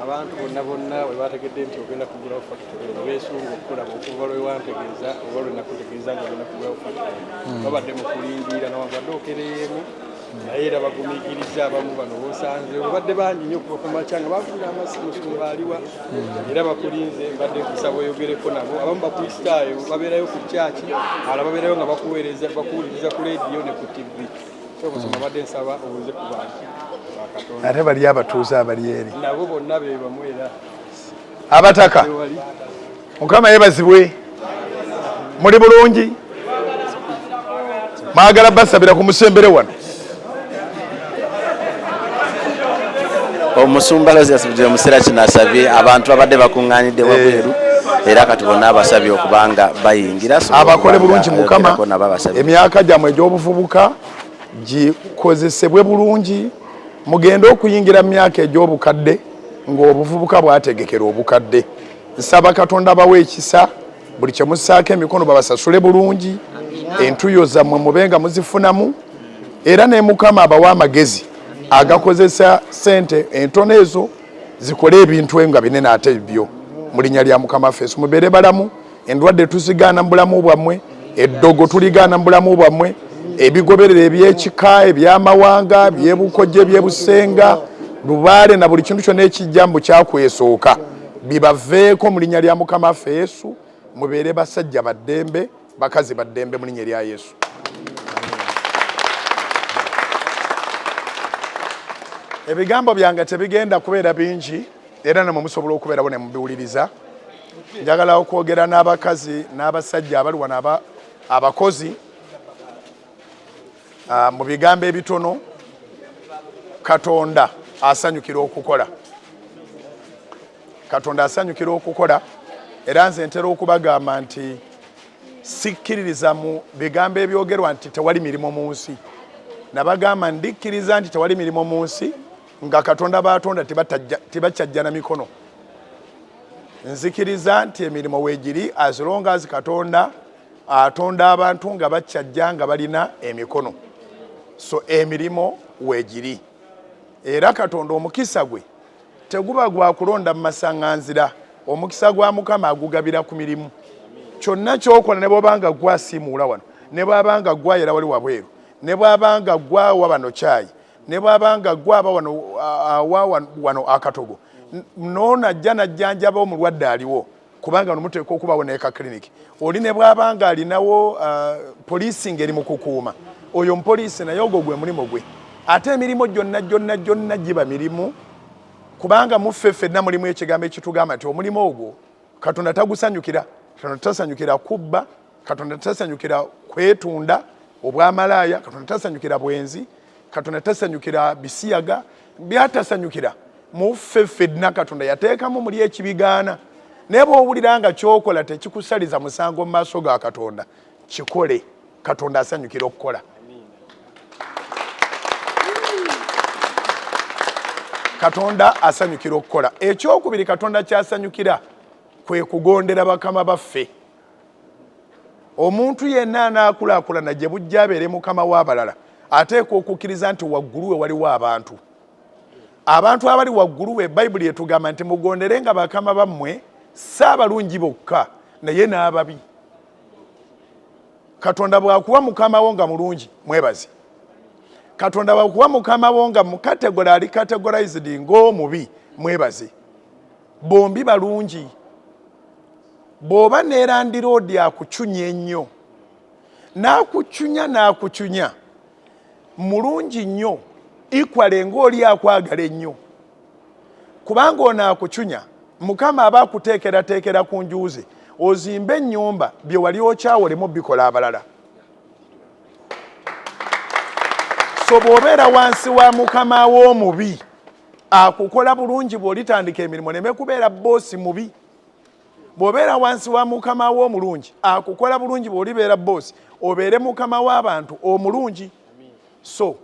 abantu bonna bwe bategedde nti ogenda kugulawo factory beesunga okukolaba okuva lwe wantegeeza oba lwe nakutegeeza nga ogenda kugulawo factory babadde mu kulindiira nawagadde okereyeemu naye era bagumiikiriza abamu bano b'osanze obadde bangi nnyo okuva ku makya nga bafunira amasumba aliwa era bakulinze mbadde nkusaba oyogereko nabo abamu bakristaayo babeerayo ku kyaki ala babeerayo nga bakuwuliriza ku leediyo ne ku tivi omusumba badde nsaba obuze ku bantu ate bali abatuuze abali eri nabo bonna be bamu era abataka mukama yeebazibwe muli bulungi mwagala basabira ku musembere wano omusumba Aloysius Bujjingo mu kiseera kino asabye abantu abadde bakuŋŋaanidde wabweru era kati bonna abasabye okubanga bayingira abakole bulungi mukama emyaka gyammwe egy'obuvubuka gikozesebwe bulungi mugende okuyingira mu myaka egy'obukadde ng'obuvubuka bwategekera obukadde nsaba Katonda bawe ekisa buli kye mussaako emikono babasasule bulungi entuyo zammwe mubenga muzifunamu era ne mukama abawa amagezi agakozesa sente entono ezo zikole ebintu nga binene ate byo mu linnya lya mukama ffe mubeere balamu endwadde tuzigaana mu bulamu bwammwe eddogo tuligaana mu bulamu bwammwe ebigoberera ebyekika ebyamawanga byebukojja ebyebusenga lubaale na buli kintu kyonna ekijjambu kyakwesooka bibaveeko mu linnya lya mukama ffe Yesu mubeere basajja baddembe bakazi baddembe mu linnya lya Yesu. Ebigambo byange tebigenda kubeera bingi era namwe musobola okubeerawo ne mubiwuliriza. Njagala okwogera n'abakazi n'abasajja abali wano abakozi mu bigambo ebitono. Katonda asanyukira okukola. Katonda asanyukira okukola era nze ntera okubagamba nti sikkiririza mu bigambo ebyogerwa nti tewali mirimo mu nsi. Nabagamba ndikkiriza nti tewali mirimo mu nsi nga Katonda batonda tibakyajja na mikono. nzikiriza nti emirimu weegiri as long as Katonda atonda abantu nga bakyajja nga balina emikono. So emirimu weegiri. Era Katonda omukisa gwe teguba gwa kulonda mu masaŋŋanzira. Omukisa gwa Mukama agugabira ku mirimu. Kyonna ky'okola ne bw'obanga gwasiimuula wano, ne bw'abanga gwayera wali wabweru, ne bw'abanga gwawa bano kyayi, ne bw'abanga gwaba wano akatogo, n'onajja najjanjaba omulwadde aliwo, kubanga nomuteeka okubawo n'eka clinic. Oli ne bw'abanga alinawo poliisi ng'eri mu kukuuma, oyo omupoliisi naye ogwo gwe mulimu gwe. Ate emirimu gyonna giba mirimu, kubanga muffe ffenna mulimu ekigambo ekitugamba nti omulimu ogwo Katonda tagusanyukira. Katonda tasanyukira kubba, Katonda tasanyukira kwetunda obwamalaaya, Katonda tasanyukira bwenzi, Katonda tasanyukira bisiyaga, byatasanyukira. Muffe ffenna Katonda yateekamu muli ekibigaana. Naye bw'owulira nga ky'okola tekikusaliza musango mu maaso ga Katonda, kikole. Katonda asanyukira okukola. Katonda asanyukira okukola. Ekyokubiri Katonda kyasanyukira kwe kugondera bakama baffe. Omuntu yenna anaakulaakulana gye bujja abeere mukama w'abalala ateekwa okukkiriza nti waggulu we waliwo abantu. Abantu abali waggulu we Bayibuli etugamba nti mugonderenga bakama bammwe si abalungi bokka naye n'ababi. Katonda bw'akuwa mukama wo nga mulungi mwebaze. Katonda bw'akuwa mukama wo nga mu category ali categorized ng'omubi mwebaze. Bombi balungi. Bw'oba ne landiroodi akucunya ennyo, n'akucunya mulungi nnyo, ikwale ng'oli akwagala ennyo. Kubanga ono akucunya, Mukama aba akuteekerateekera ku njuuze, ozimbe ennyumba bye wali okyawolemu bikola abalala. So bw'obeera wansi wa mukama w'omubi, akukola bulungi bw'olitandika emirimu neme kubeera boosi mubi. Bw'obeera wansi wa mukama w'omulungi, akukola bulungi bw'olibeera boosi, obeere mukama w'abantu omulungi. So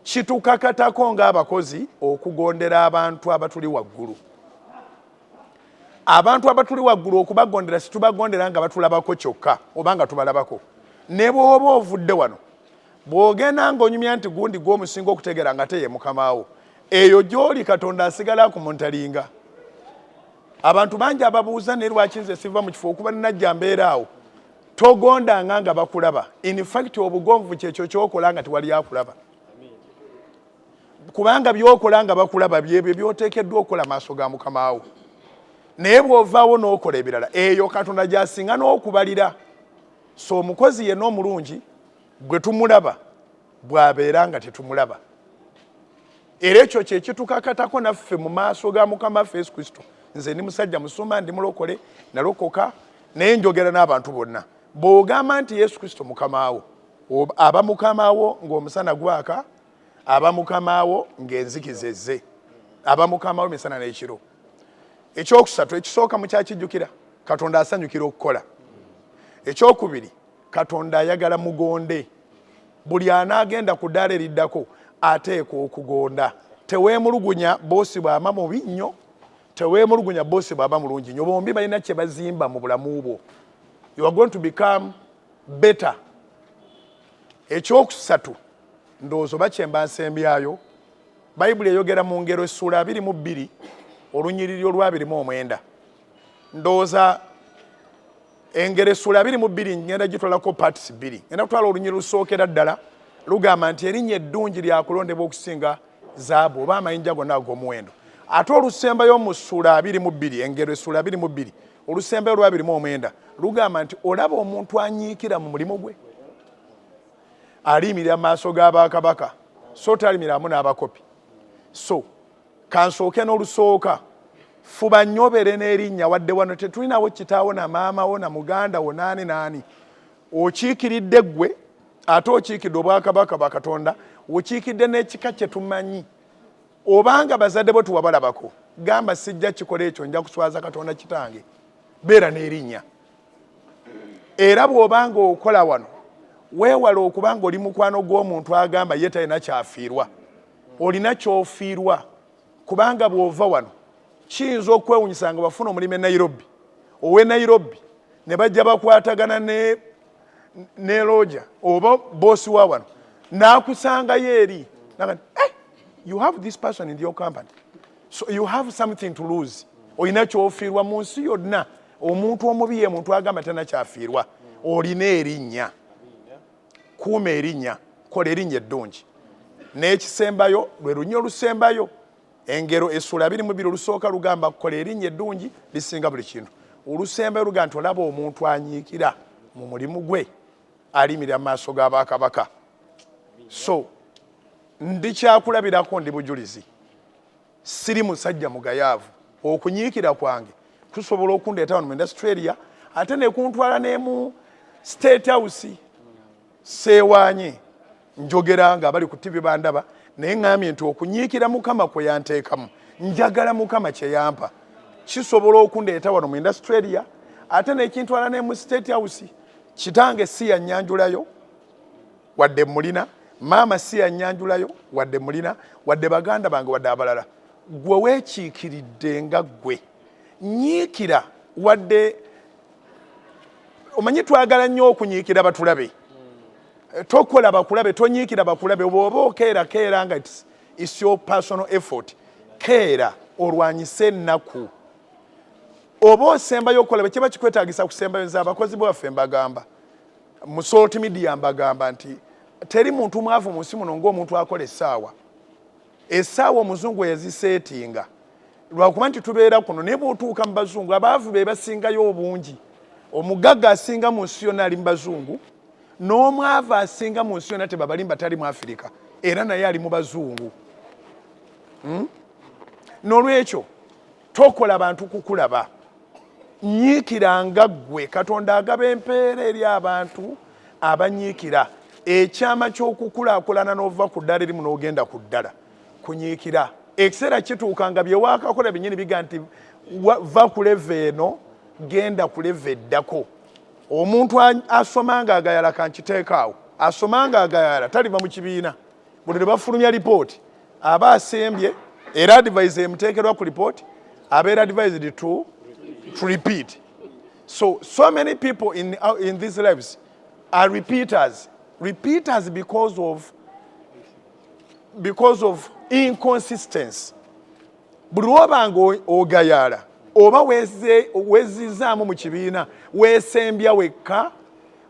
kitukakatako ng'abakozi okugondera abantu abatuli waggulu. Abantu abatuli waggulu okubagondera situbagondera nga batulabako kyokka oba nga tubalabako. Ne bw'oba ovudde wano, bw'ogenda ng'onyumya nti gundi gw'omusinga okutegeera nga teye mukama wo, eyo gy'oli Katonda asigala akumuntalinga. Abantu bangi ababuuza ne lwaki nze siva mu kifo okuba nnajja mbeera awo. Togondanga nga bakulaba. In fact obugonvu kyekyo ky'okola nga tewali akulaba. Kubanga by'okola nga bakulaba byebyo by'oteekeddwa okukola maaso ga mukama wo. Naye bw'ovaawo n'okola ebirala, eyo Katonda gy'asinga n'okubalira. So omukozi yenna omulungi bwe tumulaba bw'abeera nga tetumulaba. Era ekyo kye kitukakatako naffe mu maaso ga mukama waffe Yesu Kristo. Nze ndi musajja musumba, ndi mulokole, nalokoka, naye njogera n'abantu bonna. Bw'ogamba nti Yesu Kristo mukama wo, aba mukama wo ng'omusana gwaka, aba mukama wo ng'enzikiza ezze, aba mukama wo emisana n'ekiro. Ekyokusatu ekisooka mukyakijjukira, Katonda asanyukira okukola. Ekyokubiri, Katonda ayagala mugonde. Buli anaagenda ku ddaala eriddako ateekwa okugonda. Teweemulugunya boosi bw'aba mubi nnyo, teweemulugunya boosi bw'aba mulungi nnyo. Bombi balina kye bazimba mu bulamu bwo. You are going to become better. Ekyokusatu, ndowooza oba kyemba nsembyayo, Bayibuli eyogera mu ngero essuula 22 olunyiriri olw'29. Ndowooza engero essuula 22 ngenda gitwalako parts 2. Ngenda kutwala olunyiriri lusookera ddala lugamba nti erinnya eddungi lyakulondebwa okusinga zaabu oba amayinja gonna ag'omuwendo. Ate olusembayo mu ssuula 22, engero essuula 22 olusembayo olwa 29 lugamba nti olaba omuntu anyiikira mu mulimu gwe, aliyimirira mu maaso g'abakabaka so talimira wamu n'abakopi. So kansooke n'olusooka, fuba nnyobere n'erinnya wadde wano tetulinawo kitaawo na maama wo na muganda wo naani. Okiikiridde ggwe ate okiikidde obwakabaka bwa Katonda, okiikidde n'ekika kye tumanyi. Obanga bazadde bo tuwabalabako, gamba sijja kikola ekyo nja kuswaza Katonda kitange. Beera n'erinnya. Era bw'obanga okola wano, weewala okubanga oli mukwano gw'omuntu agamba ye talina kyafiirwa. Olina ky'ofiirwa, kubanga bw'ova wano kiyinza okwewunyisa nga bafuna omulimu e Nairobi owe Nairobi ne bajja bakwatagana ne Roger oba bosi wa wano n'akusangayo eri you have this person in your company so you have something to lose olina kyofiirwa mu nsi yonna omuntu omubi ye muntu agamba tannakyafiirwa olina erinnya kuuma erinnya kola erinnya eddungi n'ekisembayo lwe lunnyo olusembayo engero essula 22 olusooka lugamba kola erinnya eddungi lisinga buli kintu olusembayo lugamba nti olaba omuntu anyiikira mu mulimu gwe alimirira mu maaso g'abakabaka so ndikyakulabirako ndi bujulizi siri musajja mugayaavu okunyiikira kwange kusobola okundeeta wano mu Australia ate nekuntwala ne mu State House seewaanye njogera nga abali ku TV bandaba naye ŋŋambye nti okunyiikira Mukama kwe yanteekamu njagala Mukama kye yampa kisobola okundeeta wano mu Australia ate nekintwala ne mu State House kitange si yanyanjulayo wadde mulina maama si yanyanjulayo wadde mulina wadde baganda bange wadde abalala gwe weekiikiridde nga gwe nyiikira wadde omanyi twagala nnyo okunyiikira batulabe tokola bakulabe tonyiikira bakulabe bw'oba okeera nga it's your personal effort keera olwanyise ennaku oba osembayo okulabe kiba kikwetaagisa kusembayo nze abakozi bwaffe mbagamba mu social media mbagamba nti teri muntu mwavu mu nsi muno ng'omuntu akola essaawa omuzungu yaziseetinga lwakuba nti tubeera kuno naye bw'otuuka mu bazungu abaavu be basingayo obungi omugagga asinga mu nsi yonna ali mu bazungu n'omwavu asinga mu nsi yonna tebabalimba tali mu Afirika era naye ali mu bazungu n'olwekyo tokola bantu kukulaba nyiikiranga ggwe Katonda agaba empeera eri abantu abanyiikira ekyama ky'okukulaakulana n'ova ku ddala erimu n'ogenda ku ddala kunyiikira ekiseera kituuka nga bye waakakola byennyini biga nti va ku leva eno genda ku leva eddako omuntu asoma nga agayala kankiteekaawo asoma nga agayala taliva mu kibiina buli lwe bafulumya lipooti aba asembye era advise emuteekerwa ku lipooti abeera advised to repeat so many people in these lives are repeaters because of inconsistency buli lwobanga ogayala oba wezizaamu mu kibiina weesembya wekka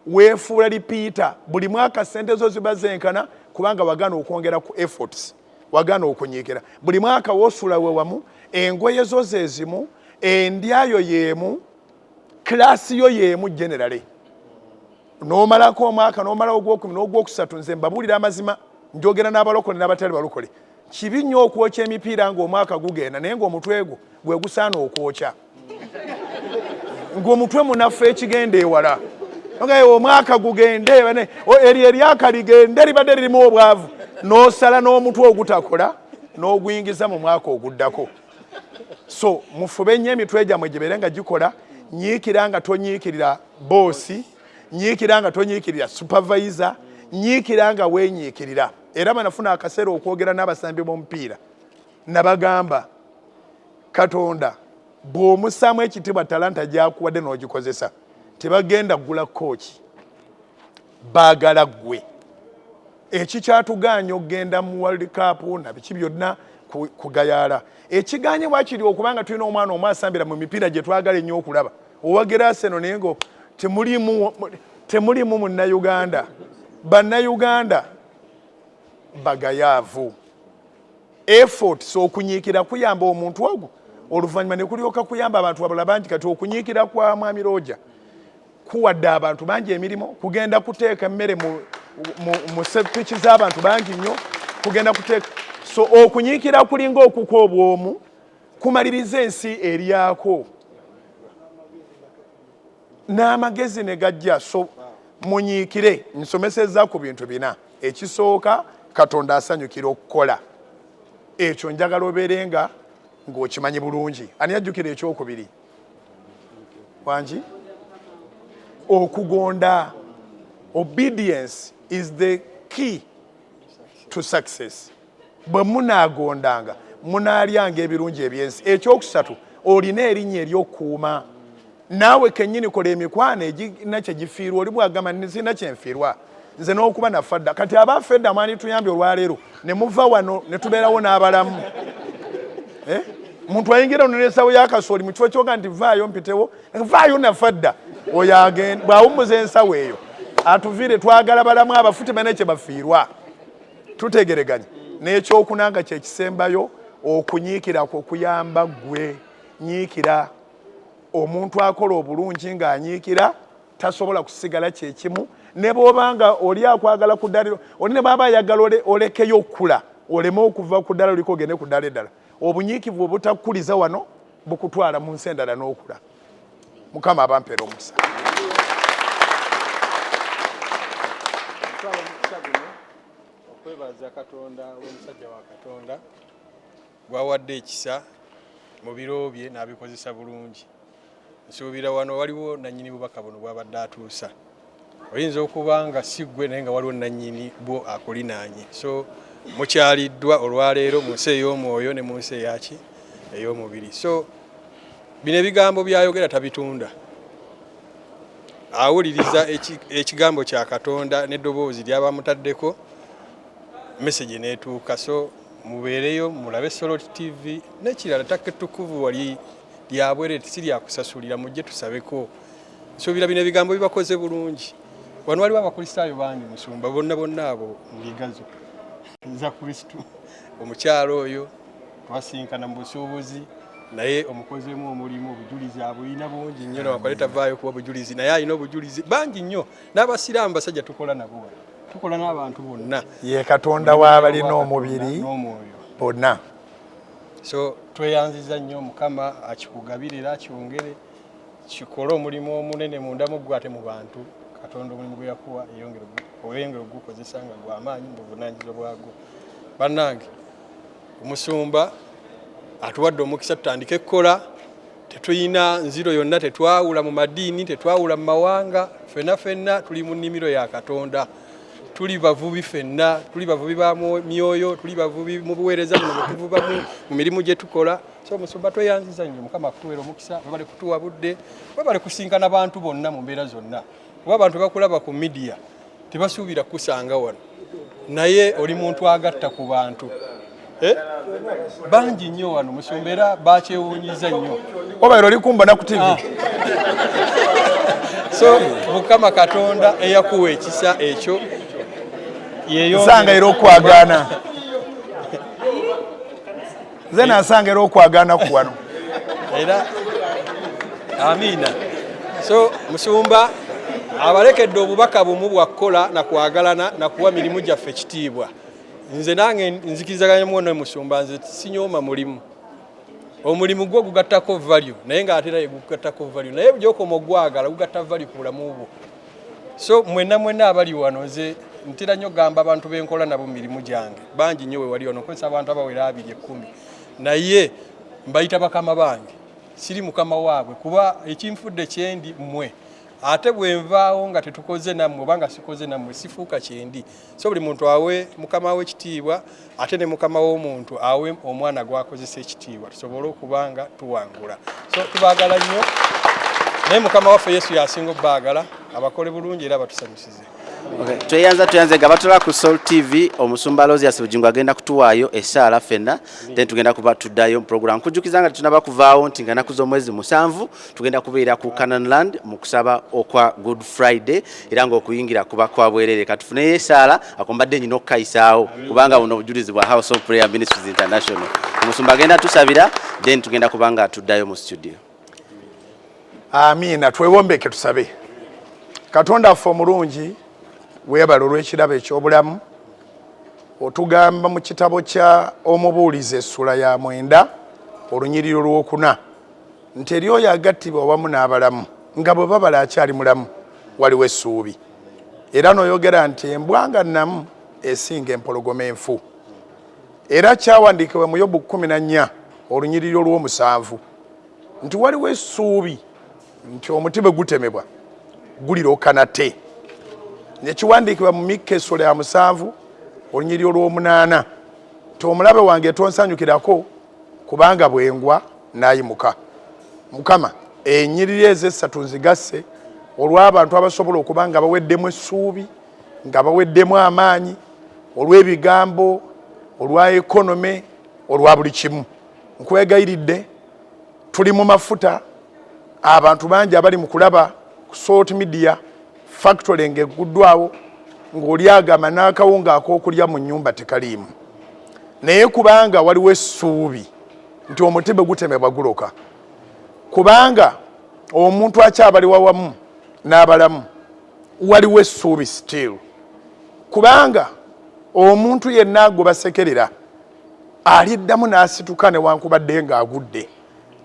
weefuula lipiita buli mwaka sente zo ziba zenkana kubanga wagaana okwongera ku efforts wagaana okunyiikira buli mwaka woosula wewamu engoye zo zeezimu endyayo yeemu kilaasi yo yeemu generale n'omalako omwaka n'omala ogwokumi n'ogwokusatu nze mbabuulira amazima njogera n'abalokole n'abatali balokole kibi nnyo okwokya emipiira ng'omwaka gugenda naye ng'omutwe gwo gwe gusaana okwokya ng'omutwe munafu ekigenda ewala omwaka gugende eryo eryaka ligende libadde lirimu obwavu n'osala n'omutwe ogutakola n'oguyingiza mu mwaka oguddako so mufube nnyo emitwe gyammwe gibeere nga gikola nyiikira nga tonyiikirira boosi nyiikira nga tonyiikirira supervisor nyiikira nga weenyiikirira era banafuna akaseera okwogera n'abasambi b'omupiira nabagamba Katonda bw'omusaamu ekitiibwa talanta gyakuwadde n'ogikozesa tebagenda kugula kooki baagala ggwe ekikyatuganya okgenda mu World Cup na biki byonna kugayaala ekiganye bwakiri okubanga tulina omwana omwasambira mu mipiira gye twagala ennyo okulaba owagera Arsenal naye ngo temulimu munnayuganda bannayuganda bagayaavu efforts okunyiikira kuyamba omuntu ogwo oluvannyuma ne kulyoka kuyamba abantu abalala bangi kati okunyiikira kwa mwami Roger kuwadde abantu bangi emirimu kugenda kuteeka emmere mu sepiki z'abantu bangi nnyo kugenda kuteeka so okunyiikira kulinga okuka obwomu kumaliriza ensi eryako n'amagezi ne gajja so munyiikire nsomesezza ku bintu bina ekisooka Katonda asanyukira okukola ekyo njagala obeerenga ng'okimanyi bulungi ani ajjukira ekyokubiri wangi okugonda obedience is the key to success bwe munaagondanga munaalyanga ebirungi ebyensi. Ekyokusatu olina erinnya ery'okuuma naawe kennyini kola emikwano egirina kye gifiirwa oli bwagamba nzina kyenfiirwa nze n'okuba nafadda kati abaafedda mwani tuyambye olwaleero ne muva wano ne tubeerawo n'abalamu muntu ayingira n'ensawo y'akasooli mu kifo kyoga nti vaayo mpitewo vaayo nafadda oyo agenda bw'awummuza ensawo eyo atuviire twagala balamu abafu tebalina kye bafiirwa tutegereganye n'ekyokunanga kye kisembayo okunyiikira okuyamba ggwe nyiikira omuntu akola obulungi ng'anyiikira tasobola kusigala kyekimu ne bw'obanga oli akwagala ku ddala oli ne baba ayagala olekeyo okukula oleme okuva ku ddala oliko ogende ku ddala eddala obunyiikivu obutakkuliza wano bukutwala mu nsi endala n'okula. Mukama abampeera omukisa. Okwebaza Katonda w'omusajja wa Katonda gwawadde ekisa mu biro bye n'abikozesa bulungi. Nsuubira wano waliwo nannyini bubaka buno bw'abadde atuusa. Oyinza okuba nga si ggwe naye nga waliwo nannyini bwo akulinaanye. So mukyaliddwa olwaleero mu nsi ey'omwoyo ne mu nsi eyaki ey'omubiri. So bino ebigambo byayogera tabitunda. Awuliriza ekigambo kya Katonda n'eddoboozi ly'abamutaddeko message neetuuka. So mubeereyo mulabe Soloti TV n'ekirala ttaka ettukuvu wali lyabwere siryakusasulira mujje tusabeko. Nsuubira bino ebigambo bibakoze bulungi. Wano waliwo abakristaayo bangi musumba bonna abo mbigazo nza Kristo. Omukyalo oyo twasinkana mu busuubuzi naye omukozemu omulimu obujulizi abulina bungi nnyo nawakoleta vaayo kuba bujulizi naye alina obujulizi bangi nnyo n'abasiraamu basajja tukola nabo tukola n'abantu bonna ye Katonda w'abalina omubiri bonna. So tweyanziza nnyo Mukama akikugabirira akyongere kikole omulimu omunene munda mu ggwe ate mu bantu. Katonda omulimu gwe yakuwa oyongere ogukozesa nga gw'amaanyi mu buvunaanyizibwa bwagwo. Bannange Omusumba atuwadde omukisa tutandike ekkola tetuyina nziro yonna tetwawula mu madiini tetwawula mu mawanga ffenna tuli mu nnimiro ya Katonda. Tuli bavubi ffenna tuli bavubi ba myoyo tuli bavubi mu buweereza buno bwe tuvuba mu mirimu gye tukola. So Omusumba tweyanziza nnyo Mukama akutuweera omukisa webale kutuwa budde webale kusinkana bantu bonna mu mbeera zonna. Kuba abantu bakulaba ku media tebasuubira kusanga wano naye oli muntu agatta ku bantu bangi nnyo wano Musumba era bakyewuunyiza nnyo obairo likumba na ku TV. So Mukama Katonda eyakuwa ekisa ekyo nsanga era okwagaana nze nasanga era okwagaana ku wano era amiina. So Musumba abalekedde obubaka bumu bwakkola nakwagalana nakuwa mirimu gyaffe ekitiibwa. Nze nange nzikirizaganya mwono Musumba nze sinyooma mulimu omulimu gwo gugattako value naye ng'ate era gugattako value naye gy'okoma ogwagala gugatta value ku bulamu bwo. So mwenna abali wano nze ntera nnyo gamba abantu benkola nabo mirimu gyange bangi nnyo we wali wano nkozesa abantu abawera 2-10 naye mbayita bakama bange siri mukama waabwe kuba ekinfudde kyendi mmwe ate bwenvaawo nga tetukoze nammwe obanga sikoze nammwe sifuuka kyendi. So buli muntu awe mukama we ekitiibwa ate ne mukama w'omuntu awe omwana gwakozesa ekitiibwa tusobole okubanga tuwangula. So tubaagala nnyo naye mukama waffe Yesu yasinga obbaagala abakole bulungi era batusanyusize. Okay. Tweyanze gabatula ku Soul TV Omusumba Lozias Bujjingo agenda kutuwaayo esaala ffenna then tugenda kuba tuddayo mu program kujukiza nga tunaba kuvaawo nti nga naku z'omwezi 7 tugenda kubeera ku Canaanland mu kusaba okwa Good Friday era nga okuyingira kuba kwa bwerere katufuneyo esaala akombadde nyina okukayisaawo kubanga buno obujulizi bwa House of Prayer Ministries International. Omusumba agenda tusabira then tugenda kubanga tuddayo mu studio. Amiina twewombeke tusabe. Katonda affe omulungi weebala olw'ekirabo eky'obulamu otugamba mu kitabo kya Omubuulizi essula ya 9 olunyiriro lw'okuna nti eri oyo agattibwa awamu n'abalamu nga bwe babala akyali mulamu waliwo essuubi era n'oyogera nti embwa nga nnamu esinga empologoma enfu era kyawandiikibwa mu Yobu 14 olunyiriro lw'7 nti waliwo essuubi nti omuti bwe gutemebwa gulirokana te. Nekiwandiikibwa mu Mikka essula ya 7 olunyiriro lw'8 nti omulabe wange tonsanyukirako kubanga bwengwa nayimuka. Mukama enyiriri ez'essatu nzigasse olw'abantu abasobola okubanga baweddemu essuubi nga baweddemu amaanyi olw'ebigambo olwa ekonome olwa buli kimu. Nkwegayiridde tuli mu mafuta abantu bangi abali mu kulaba ku social media factory ng'egguddwawo ng'oli agamba n'akawunga ak'okulya mu nnyumba tekaliimu. Naye kubanga waliwo essuubi nti omuti bwe gutemebwa guloka, kubanga omuntu akyabali wawamu n'abalamu waliwo essuubi still, kubanga omuntu yenna agobasekerera aliddamu n'asituka newankubadde ng'agudde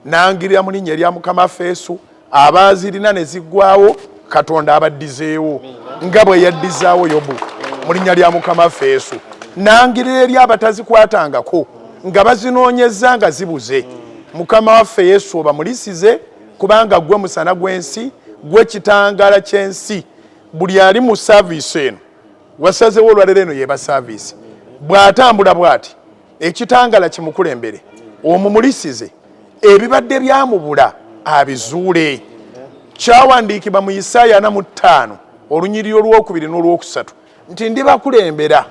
n'angirira mu linnya erya Mukama Yesu, abaazirina ne ziggwawo Katonda abaddizeewo nga bwe yaddizaawo Yobu mu linnya lya Mukama Yesu, n'angirira eri abatazikwatangako nga bazinoonyezza nga zibuze. Mukama waffe Yesu obamulisize, kubanga gwe musana gw'ensi, gwe kitangaala ky'ensi. Buli ali mu saaviisi eno wasazeewo olwaleero eno yeeba saaviisi, bw'atambula bw'ati ekitangaala kimukulembere omumulisize, ebibadde byamubula abizuule. Kyawandiikibwa mu Isaaya 45 olunyiriri olwokubiri n'olwokusatu nti ndibakulembera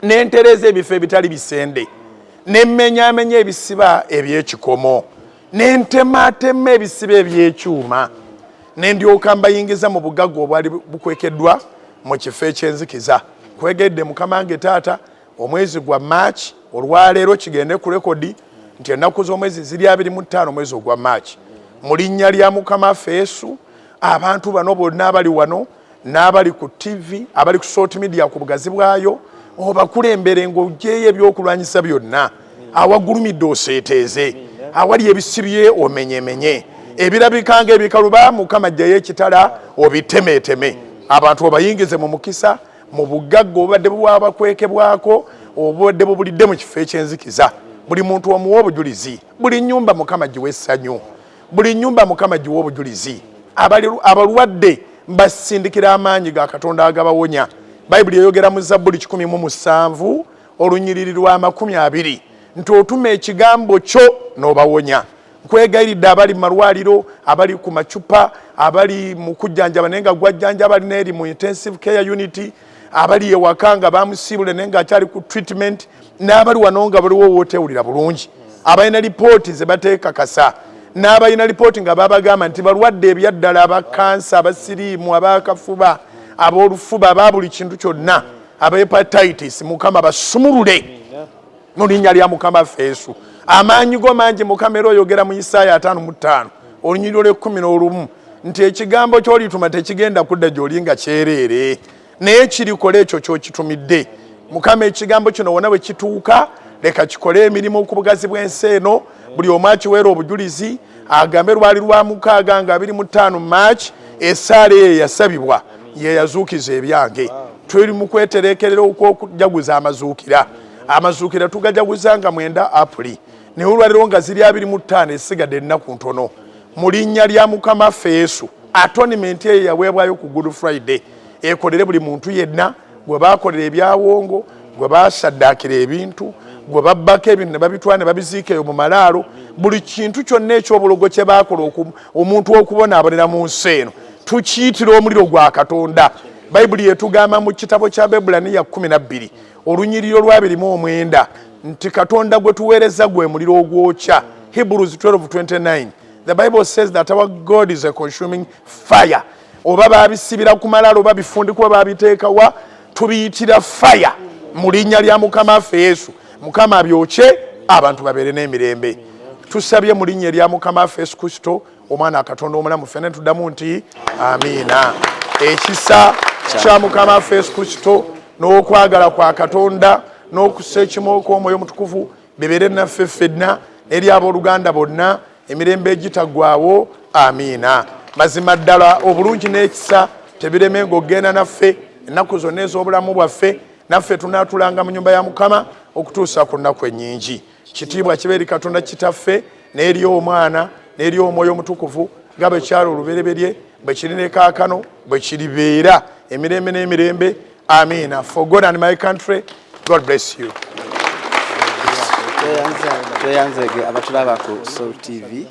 n'entereza ebifo ebitali bisende, n'emmenyaamenya ebisiba eby'ekikomo, n'entematema ebisiba eby'ekyuma, ne ndyoka mbayingiza mu bugagga obwali bukwekeddwa mu kifo eky'enzikiza. Kwegedde Mukama wange Taata, omwezi gwa March olwaleero kigende ku rekodi nti ennaku z'omwezi ziri 25 omwezi ogwa March. Mu linnya lya Mukama Yesu, abantu bano bonna abali wano n'abali ku TV, abali ku social media ku bugazi bwayo, obakulembere ng'oggyeyo ebyokulwanyisa byonna, awagulumidde oseeteeze, awali ebisibye omenyemenye, ebirabika ng'ebikaluba Mukama ajjayo ekitala obitemeeteme, abantu obayingize mu mukisa, mu bugagga obubadde bwabakwekebwako, obubadde bubulidde mu kifo eky'enzikiza. Buli muntu omuwa obujulizi, buli nnyumba Mukama giwe essanyu, buli nnyumba Mukama giwe obujulizi. Abalwadde basindikira amaanyi ga Katonda agabawonya. Bayibuli eyogera mu Zabbuli 17 olunyiriri lwa 20 nti otuma ekigambo kyo n'obawonya. Nkwegayiridde abali mu malwaliro, abali ku macupa, abali mu kujjanjaba naye nga gwajjanjaba abali n'eri mu intensive care unit, abali ewaka nga bamusiibule naye nga akyali ku treatment, n'abali wano nga baliwo wootewulira bulungi, abalina lipooti ze bateekakasa, n'abalina lipooti nga babagamba nti balwadde ebyaddala, aba kansa, abasiriimu, abakafuba, ab'olufuba, aba buli kintu kyonna, aba hepatitis, Mukama basumulule mu linnya lya Mukama Yesu. Amaanyi go mangi Mukama era oyogera mu Isaaya 55 olunyiriri olw'11 nti ekigambo ky'olituma tekigenda kudda gy'oli nga kyereere, naye kirikola ekyo ky'okitumidde. Mukama ekigambo kino wonna bwe kituuka leka kikole emirimu ku bugazi bw'ensi eno, buli omu akiweera obujulizi, agambe lwali lwa 6 nga 25 March essaala eyo yasabibwa ye yazuukiza ebyange. Tuli mu kwetereekerera okwokujaguza amazuukira. Amazuukira tugajaguza nga 9 April, naye olwaleero nga ziri 25 esigadde ennaku ntono. Mu linnya lya Mukama Yesu, atonement eyo yaweebwayo ku Good Friday ekolere buli muntu yenna gwe baakolera ebyawongo, gwe basaddaakira ebintu, gwe babbako ebintu ne babitwala ne babiziika eyo mu malaalo, buli kintu kyonna ekyobulogo kye baakola omuntu okubonaabonera mu nsi eno tukiyitira omuliro gwa Katonda. Bayibuli yetugamba mu kitabo kya Bebulaniya 12 olunyiriri olwa 29 nti Katonda gwe tuweereza gwe muliro ogwokya. Hebrews 12:29, the Bible says that our God is a consuming fire. Oba babisibira ku malaalo, oba bifundikwa, babiteekawa, tubiyitira fire mu linnya lya Mukama Yesu. Mukama abyokye, abantu babeere n'emirembe. Tusabye mu linnya lya Mukama Yesu Kristo, omwana wa Katonda omulamu, ffenna tuddamu nti amiina. Ekisa kya Mukama Yesu Kristo n'okwagala kwa Katonda n'okussa ekimo kw'Omwoyo Omutukuvu bibeere naffe ffenna eri abooluganda bonna emirembe egitaggwaawo. Amiina. Mazima ddala obulungi n'ekisa tebiremenga okugenda naffe ennaku zonna ez'obulamu bwaffe, naffe tunaatulanga mu nnyumba ya Mukama okutuusa ku nnaku ennyingi. Kitiibwa kibe eri Katonda Kitaffe n'eri Omwana n'eri Omwoyo Omutukuvu nga bwe kyali olubereberye, bwe kiri ne kaakano, bwe kiribeera emirembe n'emirembe. Amiina. For God and my country, God bless you. tweyanzege abatulaba ku Soul TV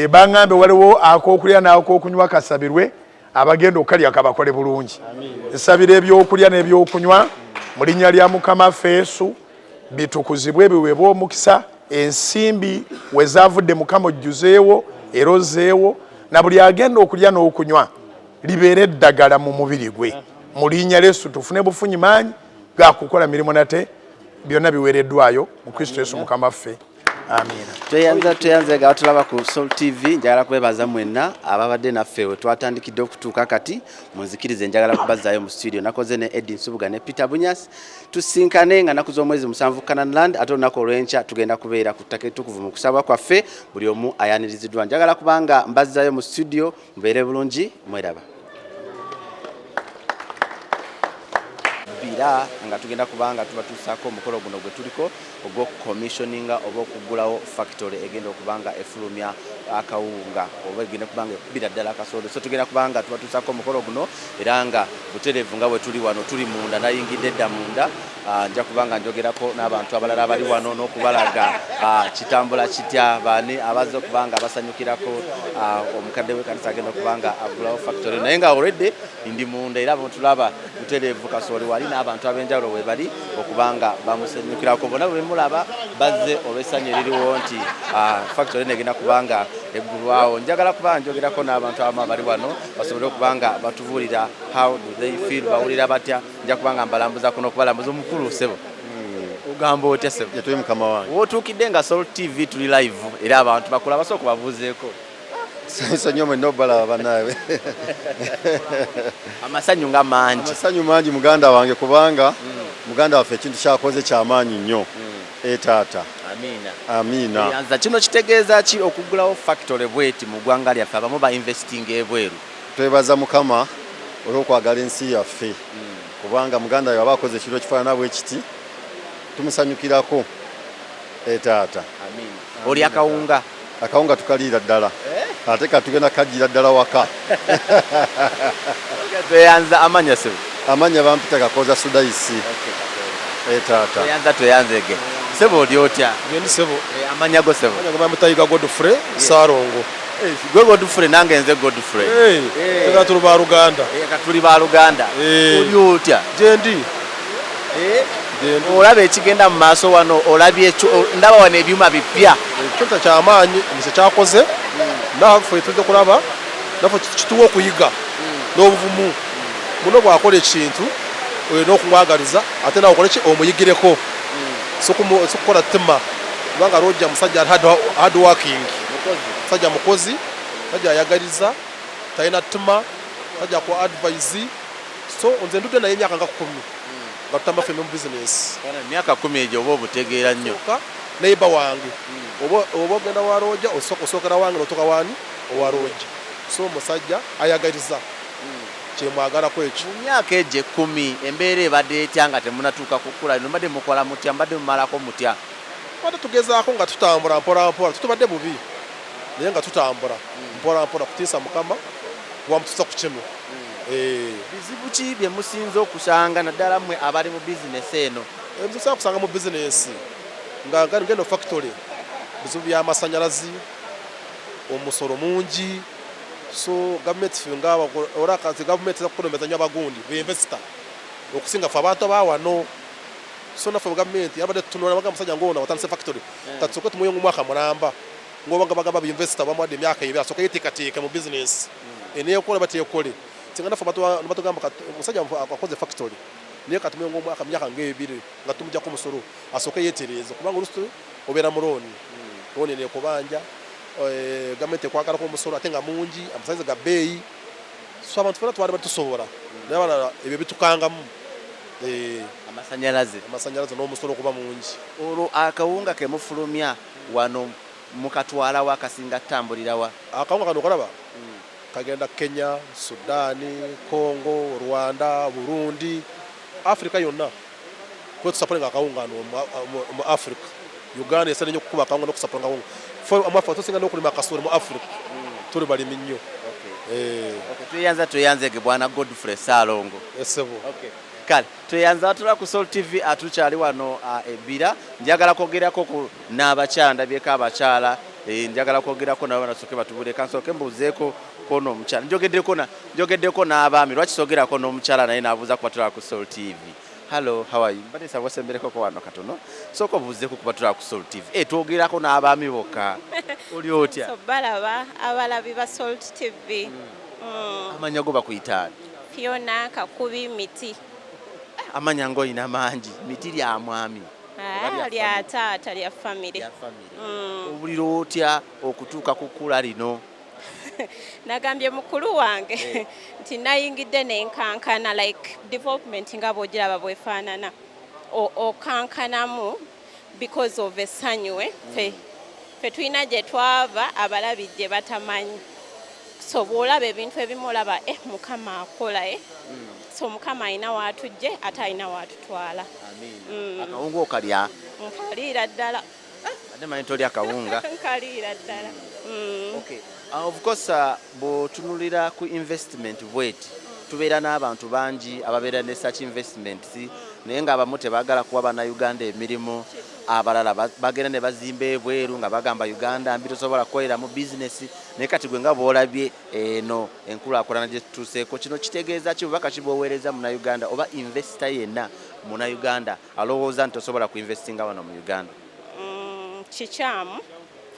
baŋŋambe waliwo ak'okulya n'ak'okunywa kasabirwe abagenda okalya kabakole bulungi esabira ebyokulya n'ebyokunywa mu linnya lya Mukama Yesu bitukuzibwe biweebwe omukisa ensimbi we zaavudde Mukama ojjuzeewo erozeewo na buli agenda okulya n'okunywa libeere eddagala mu mubiri gwe mu linnya Yesu tufune bufunyi maanyi gakukola mirimu nate byonna biweereddwayo mu Kristo Yesu Mukama ffe. Amina. Tweyanzega atulaba ku Soul TV njagala kwebaza mwenna ababadde naffe we twatandikidde okutuuka kati munzikirize njagala kubazaayo mu studio nakoze ne Edin Subuga ne Peter Bunyas tusinkane nga naku z'omwezi 7 Canaan ate olunaku olw'enkya tugenda kubeera ku ttaka ettukuvu mu kusaba kwaffe buli omu ayaniriziddwa njagala kubanga mbazaayo mu studio mubeere bulungi mweraba nga tugenda kubanga tubatuusaako omukolo guno gwe tuliko ogw'okucommissioninga oba okuggulawo factory egenda okubanga efulumya akawunga oba egenda kubanga ekubira ddala akasoolo so tugenda kubanga tubatuusaako omukolo guno era nga butereevu nga bwe tuli wano tuli munda nayingidde dda munda nja kubanga njogerako n'abantu abalala abali wano n'okubalaga kitambula kitya baani abazze okubanga abasanyukirako omukadde w'ekanisa agenda okubanga aggulawo factory naye nga already ndi munda era bwetulaba butereevu kasooli wali n'abantu ab'enjawulo we bali okubanga bamusanyukirako bonna bwe mulaba bazze olw'essanyu eririwo nti factory negenda kubanga eggulwawo njagala kubanga njogerako n'abantu abamu abali wano basobole okubanga batubuulira how do they feel bawulira batya nja kubanga mbalambuzako n'okubalambuza omukulu sebo ogamba otya sebo yatwe mukama wange wootuukidde nga Soul TV tuli live era abantu bakula basooka babuuzeeko sanyo mwe nobalaba banawe amasanyu nga mangi amasanyu mangi muganda wange kubanga muganda waffe ekintu kyakoze kyamaanyi nnyo taata amina yanza kino kitegeeza ki okuggulawo factory bweti mu ggwanga lyaffe abamu ba investing ebweru twebaza mukama olw'okwagala ensi yaffe kubanga muganda we aba akoze ekiro ekifaanana bwe kiti tumusanyukirako taata oli akawunga tukaliira ddala ate katugenda kajjira ddala waka tweyanza amanya sebo amanya bampita kakoza sudaisi taata tweyanzege sebo oli otya Ngendi sebo amanya go sebo amanya bamutayiga Godfrey Sarongo gwe Godfrey nange nze Godfrey tega tuli ba Luganda katuli ba Luganda oli otya jendi olaba ekigenda mu maaso wano olabye ndaba wano ebyuma bipya ekintu kyamaanyi omuze kyakoze naffe tujja kulaba naffe kituwa okuyiga n'obuvumu muno bwakola ekintu olina okumwagaliza ate nawe okole ki omuyigireko sokukola tima kubanga lwojja musajja hard working musajja mukozi musajja ayagaliza talina tima musajja ku advise so nze ndudde naye emyaka nga 10 nga tutambaffe mu business emyaka 10 egyo oba obutegeera nnyo neiba wange oba ogenda warojja osookera wange notoka wani owarojja so musajja ayagaliza kyemwagalako ekyo mu myaka egyo 10 embeera ebadde etya nga temunatuuka kukula lino mbadde mukola mutya mbadde mumalako mutya badde tugezaako nga tutambula mpolampola tutubadde bubi naye nga tutambula mpolampola kutiisa mukama wamutuusa ku kino bizibu ki bye musinza okusanga naddala mmwe abali mu bizinesi eno ebizibu kusanga mu bizinesi nga ngeno factory bizibu by'amasanyalazi omusolo mungi so government nga ora kazi government zakukulembeza nnyo abagundi beinvesta okusinga fe abantu abawano so naffe government yabadde tutunula baga musajja ng'ona watandise factory tatsoke tumuye omwaka mulamba ng'obanga bagamba beinvesta bamuwadde emyaka ebiri asooka yeteekateeka mu business eneekole bateekole singa naffe batugamba musajja akoze factory naye katumuye ng'omwaka myaka ng'ebiri nga tumuggyako omusolo asooke yeetereeza kubanga olusitu obeera mu looni looni eneekubanja gavumenti ekwagalako omusolo ate nga mungi amasanyalaze ga bbeeyi so abantu fena twali batusobola naye abalala ebyo bitukangamu amasanyalaze n'omusolo okuba mungi olwo akawunga kemufulumya wano mukatwalawo akasinga ttambulirawa akawunga kano okalaba kagenda Kenya, Sudaani, Congo, Rwanda, Burundi, Africa yonna kwe tusapolinga akawunga mu Africa. Uganda esene nnyo kukuba akawunga n'okusapulanga akawunga amafu tusinga n'okulima kasooli mu Africa tuli balimi nnyo. Tweyanzege bwana Godfrey Sarongo. Esebo. kale tweyanza atula ku Soul TV atukyali wano ebbira njagala kwogerako ku n'abakyala ndabyeko abakyala njagala kwogerako nabo banasooke batubule kansooke mbuuzeeko kono omukyala njogeddeko n'abaami lwaki soogerako n'omukyala naye n'abuuza kubatula ku Soul TV. Hello, how are you? Mbadde nsaba sembereko ko wano katono sooka obuuzeeko kubatula ku Soul TV twogerako n'abaami bokka oli otya? So balaba abalabi ba Soul TV. Amanya go bakuyitaani? Byona Kakubi Miti. Amanya ngo ina mangi miti lya mwami lya taata lya family. Obuliro otya okutuuka ku kkula lino? Nagambye mukulu wange nti nayingidde nenkankana like development nga bw'ogiraba bwefaanana okankanamu because of essanyu fe tulina gye twava abalabi gye batamanyi so bw'olaba ebintu ebimu olaba mukama akola so mukama alina waatujje ate alina waatutwala. Akawunga okalya? Nkaliira ddala. Ate manyi tolya akawunga? Nkaliira ddala. Okay. Of course bw'otunulira ku investment bweti tubeera n'abantu bangi ababeera ne such investments naye ng'abamu tebaagala kuwa bannayuganda emirimu abalala bagenda ne bazimba ebweru nga bagamba Uganda mbi tosobola kukoleramu bizinesi naye kati gwe nga bw'olabye eno enkulaakulana gye tutuuseeko kino kitegeeza ki bubaka ki bw'oweereza munnayuganda oba investor yenna munnayuganda alowooza nti tosobola kuinvestinga wano mu Uganda? Kikyamu.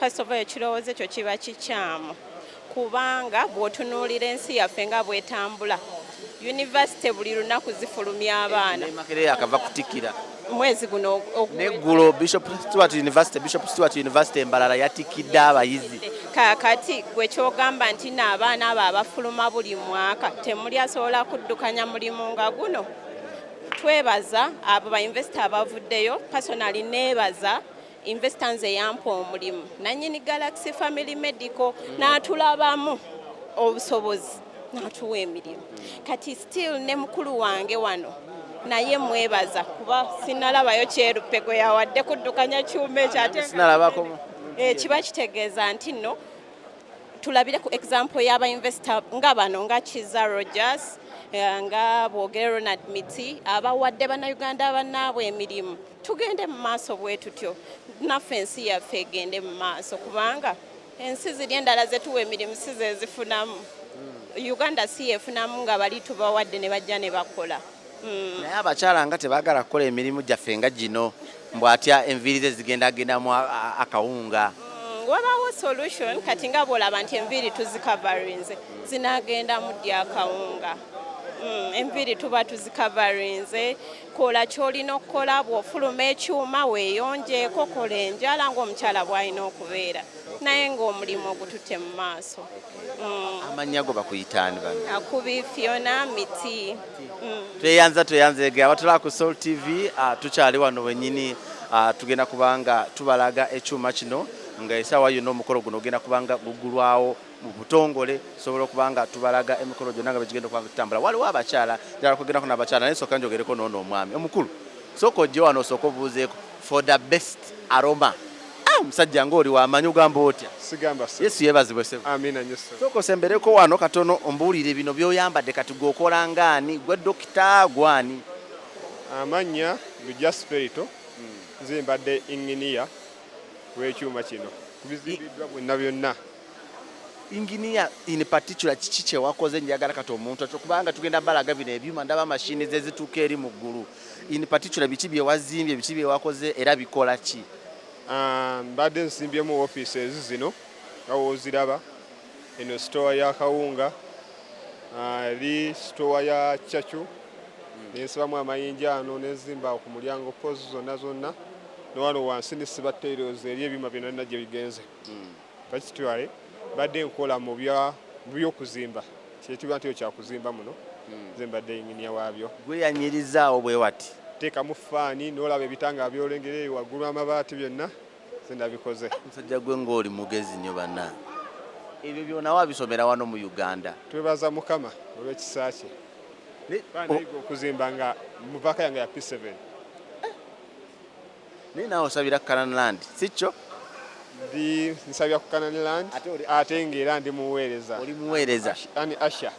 First of all ekirowoozo ekyo kiba kikyamu kubanga bw'otunuulira ensi yaffe nga bw'etambula University buli lunaku zifulumya abaana. Makerere akava kutikira mwezi guno neggulo Bishop Stewart University embalala yatikidde abayizi. Kaakati gwe kyogamba nti n'abaana abo abafuluma buli mwaka temuli asobola kuddukanya mulimu nga guno. Twebaza abo ba investor abavuddeyo personally neebaza investor nze yampa omulimu nannyini Galaxy Family Medical n'atulabamu obusobozi n'atuwa emirimu kati still ne mukulu wange wano naye mwebaza kuba sinalabayo kyerupego yawadde kuddukanya kyuma ekyo sinalabako kiba kitegeeza nti nno tulabire ku example y'aba investor nga bano nga Kiza Rogers nga bwogere Ronald Miti abawadde bannayuganda bannaabwe emirimu tugende mu maaso bwe tutyo naffe ensi yaffe egende mu maaso kubanga ensi ziri endala zetuwa emirimu si ze zifunamu Uganda si yefunamu nga bali tubawadde ne bajja ne bakola. Naye abakyala nga tebaagala kukola emirimu gyaffe nga gino mbw atya enviiri ze zigendagendamu akawunga. Wabaawo solution kati nga bw'olaba nti enviiri tuzikavarinze zinaagenda mu ddi akawunga. Enviiri tuba tuzikavarinze kola ky'olina okukola bw'ofuluma ekyuma weeyonjeeko kola enjala ng'omukyala bw'alina okubeera naye ng'omulimu ogututte mu maaso. Amannya go bakuyitaani bano? Akubi Byona Miti. Tweyanze ge abatula ku Soul TV tukyali wano wennyini tugenda kubanga tubalaga ekyuma kino nga esaawa yonna omukolo guno ogenda kubanga guggulwawo mu butongole sobola okubanga tubalaga emikolo gyonna nga begigenda okubanga tutambula. Waliwo abakyala njagala kugendako n'abakyala naye sooka njogereko n'ono omwami omukulu sooka ojje wano osooka obuuzeeko for the best aroma. Musajja ng'oli wamanyi ogamba otya? Sigamba se. Yesu yeebazibwe sebo. Amina nyeso. Sooka osembereko wano katono ombuulire bino by'oyambadde kati gw'okola ngaani gwe dokita gwani? Amannya Lujja Spirito nze mbadde inginiya w'ekyuma kino kubizimbiddwa bwonna byonna. Engineer in particular kiki kye wakoze njagala kati omuntu atyo kubanga tugenda balaga bino ebyuma ndaba mashini ze zituuka eri mu ggulu. In particular biki bye wazimbye biki bye wakoze era bikola ki? Mbadde nsimbyemu offices zino nga wooziraba eno store ya kawunga eri store ya chachu nensibamu amayinja ano nenzimba ku mulyango pozi zonna nowano wansi nisiba tailors eri ebyuma byonna gye bigenze. Pakitwale badde nkola mu by'okuzimba kyetibwa nti kyakuzimba muno nze mbadde inginiya waabyo. Gweyanyirizaawo bwe wati teekamu faani n'olaba ebitanga byolengere waggulu amabaati byonna nze ndabikoze. Musajja gwe ng'oli mugezi nnyo banna ebyo byona wabisomera wano mu Uganda? Twebaza Mukama olw'ekisa kye baanayiga okuzimba nga mu vaka yange ya P7 naye naawe osabira Canaan Land si kyo? Nsabira ku Canaan Land ate ng'era ndi muweereza. Oli muweereza? Ani Asha.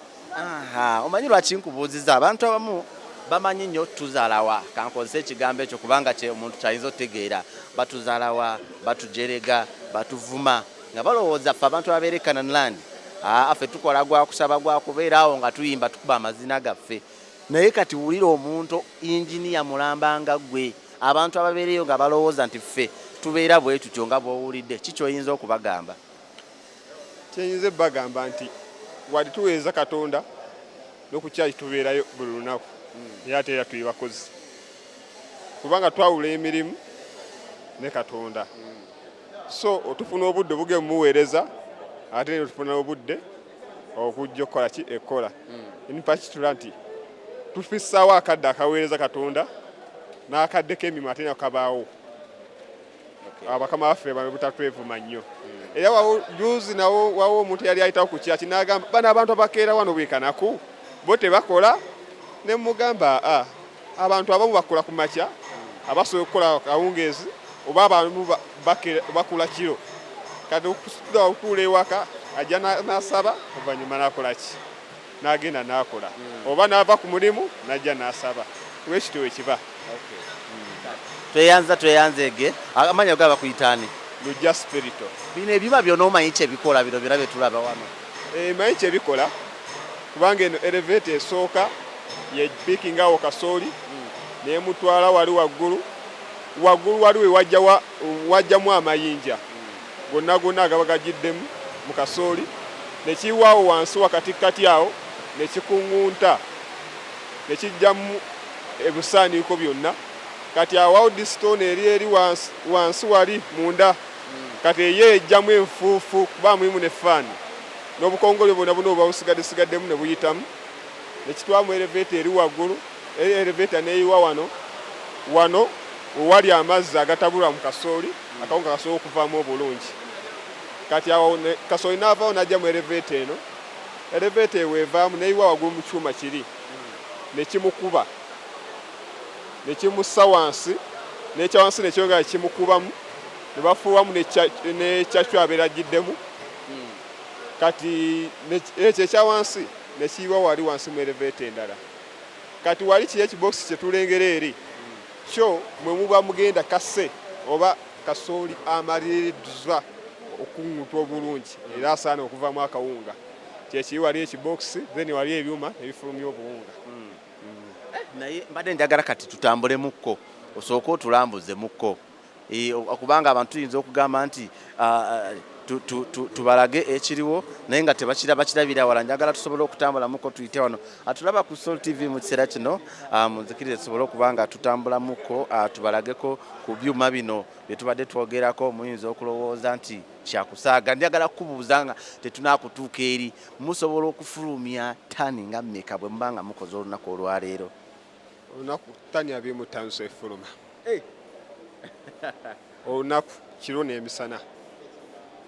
Omanyi lwaki nkubuuziza abantu abamu bamanyi nnyo tuzaalawa kankozesa ekigambo ekyo kubanga omuntu kyayinza otegeera batuzaalawa batujerega batuvuma nga balowooza ffe abantu ababeera e Canaan Land ffe tukola gwa kusaba gwa kubeeraawo nga tuyimba tukuba amazina gaffe naye kati wulira omuntu injiniya mulambanga gwe abantu ababeereyo nga balowooza nti ffe tubeera bwe tutyo nga bw'owulidde kikyoyinza okubagamba kyenyinza bagamba nti wali tuweeza Katonda n'okukyali tubeerayo buli lunaku naye ate era tuli bakozi kubanga twawula emirimu ne Katonda so otufuna obudde buge mumuweereza ate ne tufuna obudde okujja okukola ki ekkola nipakitula nti tufissaawo akadde akaweereza Katonda n'akadde k'emirimu ate nakabaawo abakama baffe babe butatwevuma nnyo era juzi nawo wawo omuntu yali ayitawo ku kyaki n'agamba bano abantu abakeera wano bwekanaku bo tebakola ne mugamba abantu abamu bakola ku makya abasobola okukola kawungeezi oba abamu bakula kiro kati okutuula ewaka ajja n'asaba oluvannyuma n'akola ki n'agenda n'akola oba n'ava ku mulimu n'ajja n'asaba wekityo wekiba tweyanzege amanya gaba kuyitaani lujja spirito bino ebyuma byonna omanyi kyebikola bino byonna byetulaba wano manyi kyebikola kubanga eno elevator esooka yepikingawo kasooli nemutwala wali waggulu waliwe wajjamu amayinja gonna agaba gagiddemu mu kasooli nekiwaawo wansi wakatikati awo nekikuŋŋunta nekijjamu ebisaaniiko byonna kati awawo disitone eri wansi wali munda kati ye ejjamu enfuufu kuba mulimu nefaani n'obukongolyo bwonna buno oba busigaddesigaddemu ne buyitamu nekitwamu elevator eri waggulu elevator neyiwa wano owali amazzi agatabulwa mu kasooli akawunga kasobola okuvaamu obulungi kati awo kasooli n'avaawo n'ajja mu elevator eno elevator eweevaamu neyiwa waggulu mu kyuma kiri nekimukuba nekimussa wansi nekya wansi nekyongera kimukubamu nebafuuwamu nekyakyo abeera agiddemu kati ekyo ekya wansi nekiyiwa wali wansi mu elevator endala kati wali kiri ekibokisi kyetulengera eri kyo mwe muba mugenda kasse oba kasooli amaliriza okuŋŋutwa obulungi era asaana okuvaamu akawunga kyekiri wali ekibokisi then wali ebyuma ebifulumya obuwunga naye mbadde njagala kati tutambulemmukko osooka otulambuzemukko kubanga abantu tuyinza okugamba nti tubalage ekiriwo naye nga bakirabira wala njagala tusobole okutambulamuko tuyite wano atulaba ku Soul TV mu kiseera kino munzikirize tusobole okubanga tutambulamuko tubalageko ku byuma bino byetubadde twogerako muyinza okulowooza nti kyakusaaga njagala kukubuuza nga tetunakutuuka eri musobola okufulumya ttani nga mmeka bwe mubanga mukoze olunaku olwaleero olunaku ttani 25 efuluma olunaku kiro n'emisana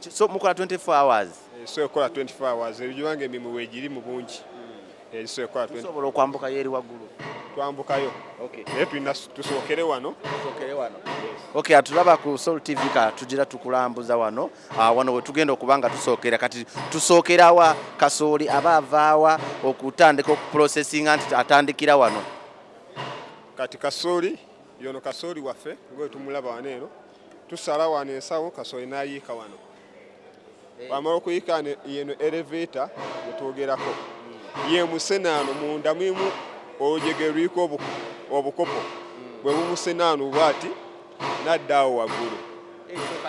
so mukola 24 hours so ekola 24 hours ebiwange emirimu weegiri mu bungi so ekola 24 tusobola okwambuka yeri waggulu twambukayo naye tulina tusookere wano okay atulaba ku Soul TV ka tugira tukulambuza wano wano we tugenda okubanga tusookera kati tusookerawa kasooli abaavaawa okutandika okuprocessinga nti atandikira wano kati kasooli yono kasooli waffe ngoye tumulaba wano eno tusala wano ensawo kasooli n'ayiika wano wamala okuyiika yeno elevator yetwogerako ye musenaano munda mulimu olujege lwiko obukopo bwe bumusenaano bwati naddaawo waggulu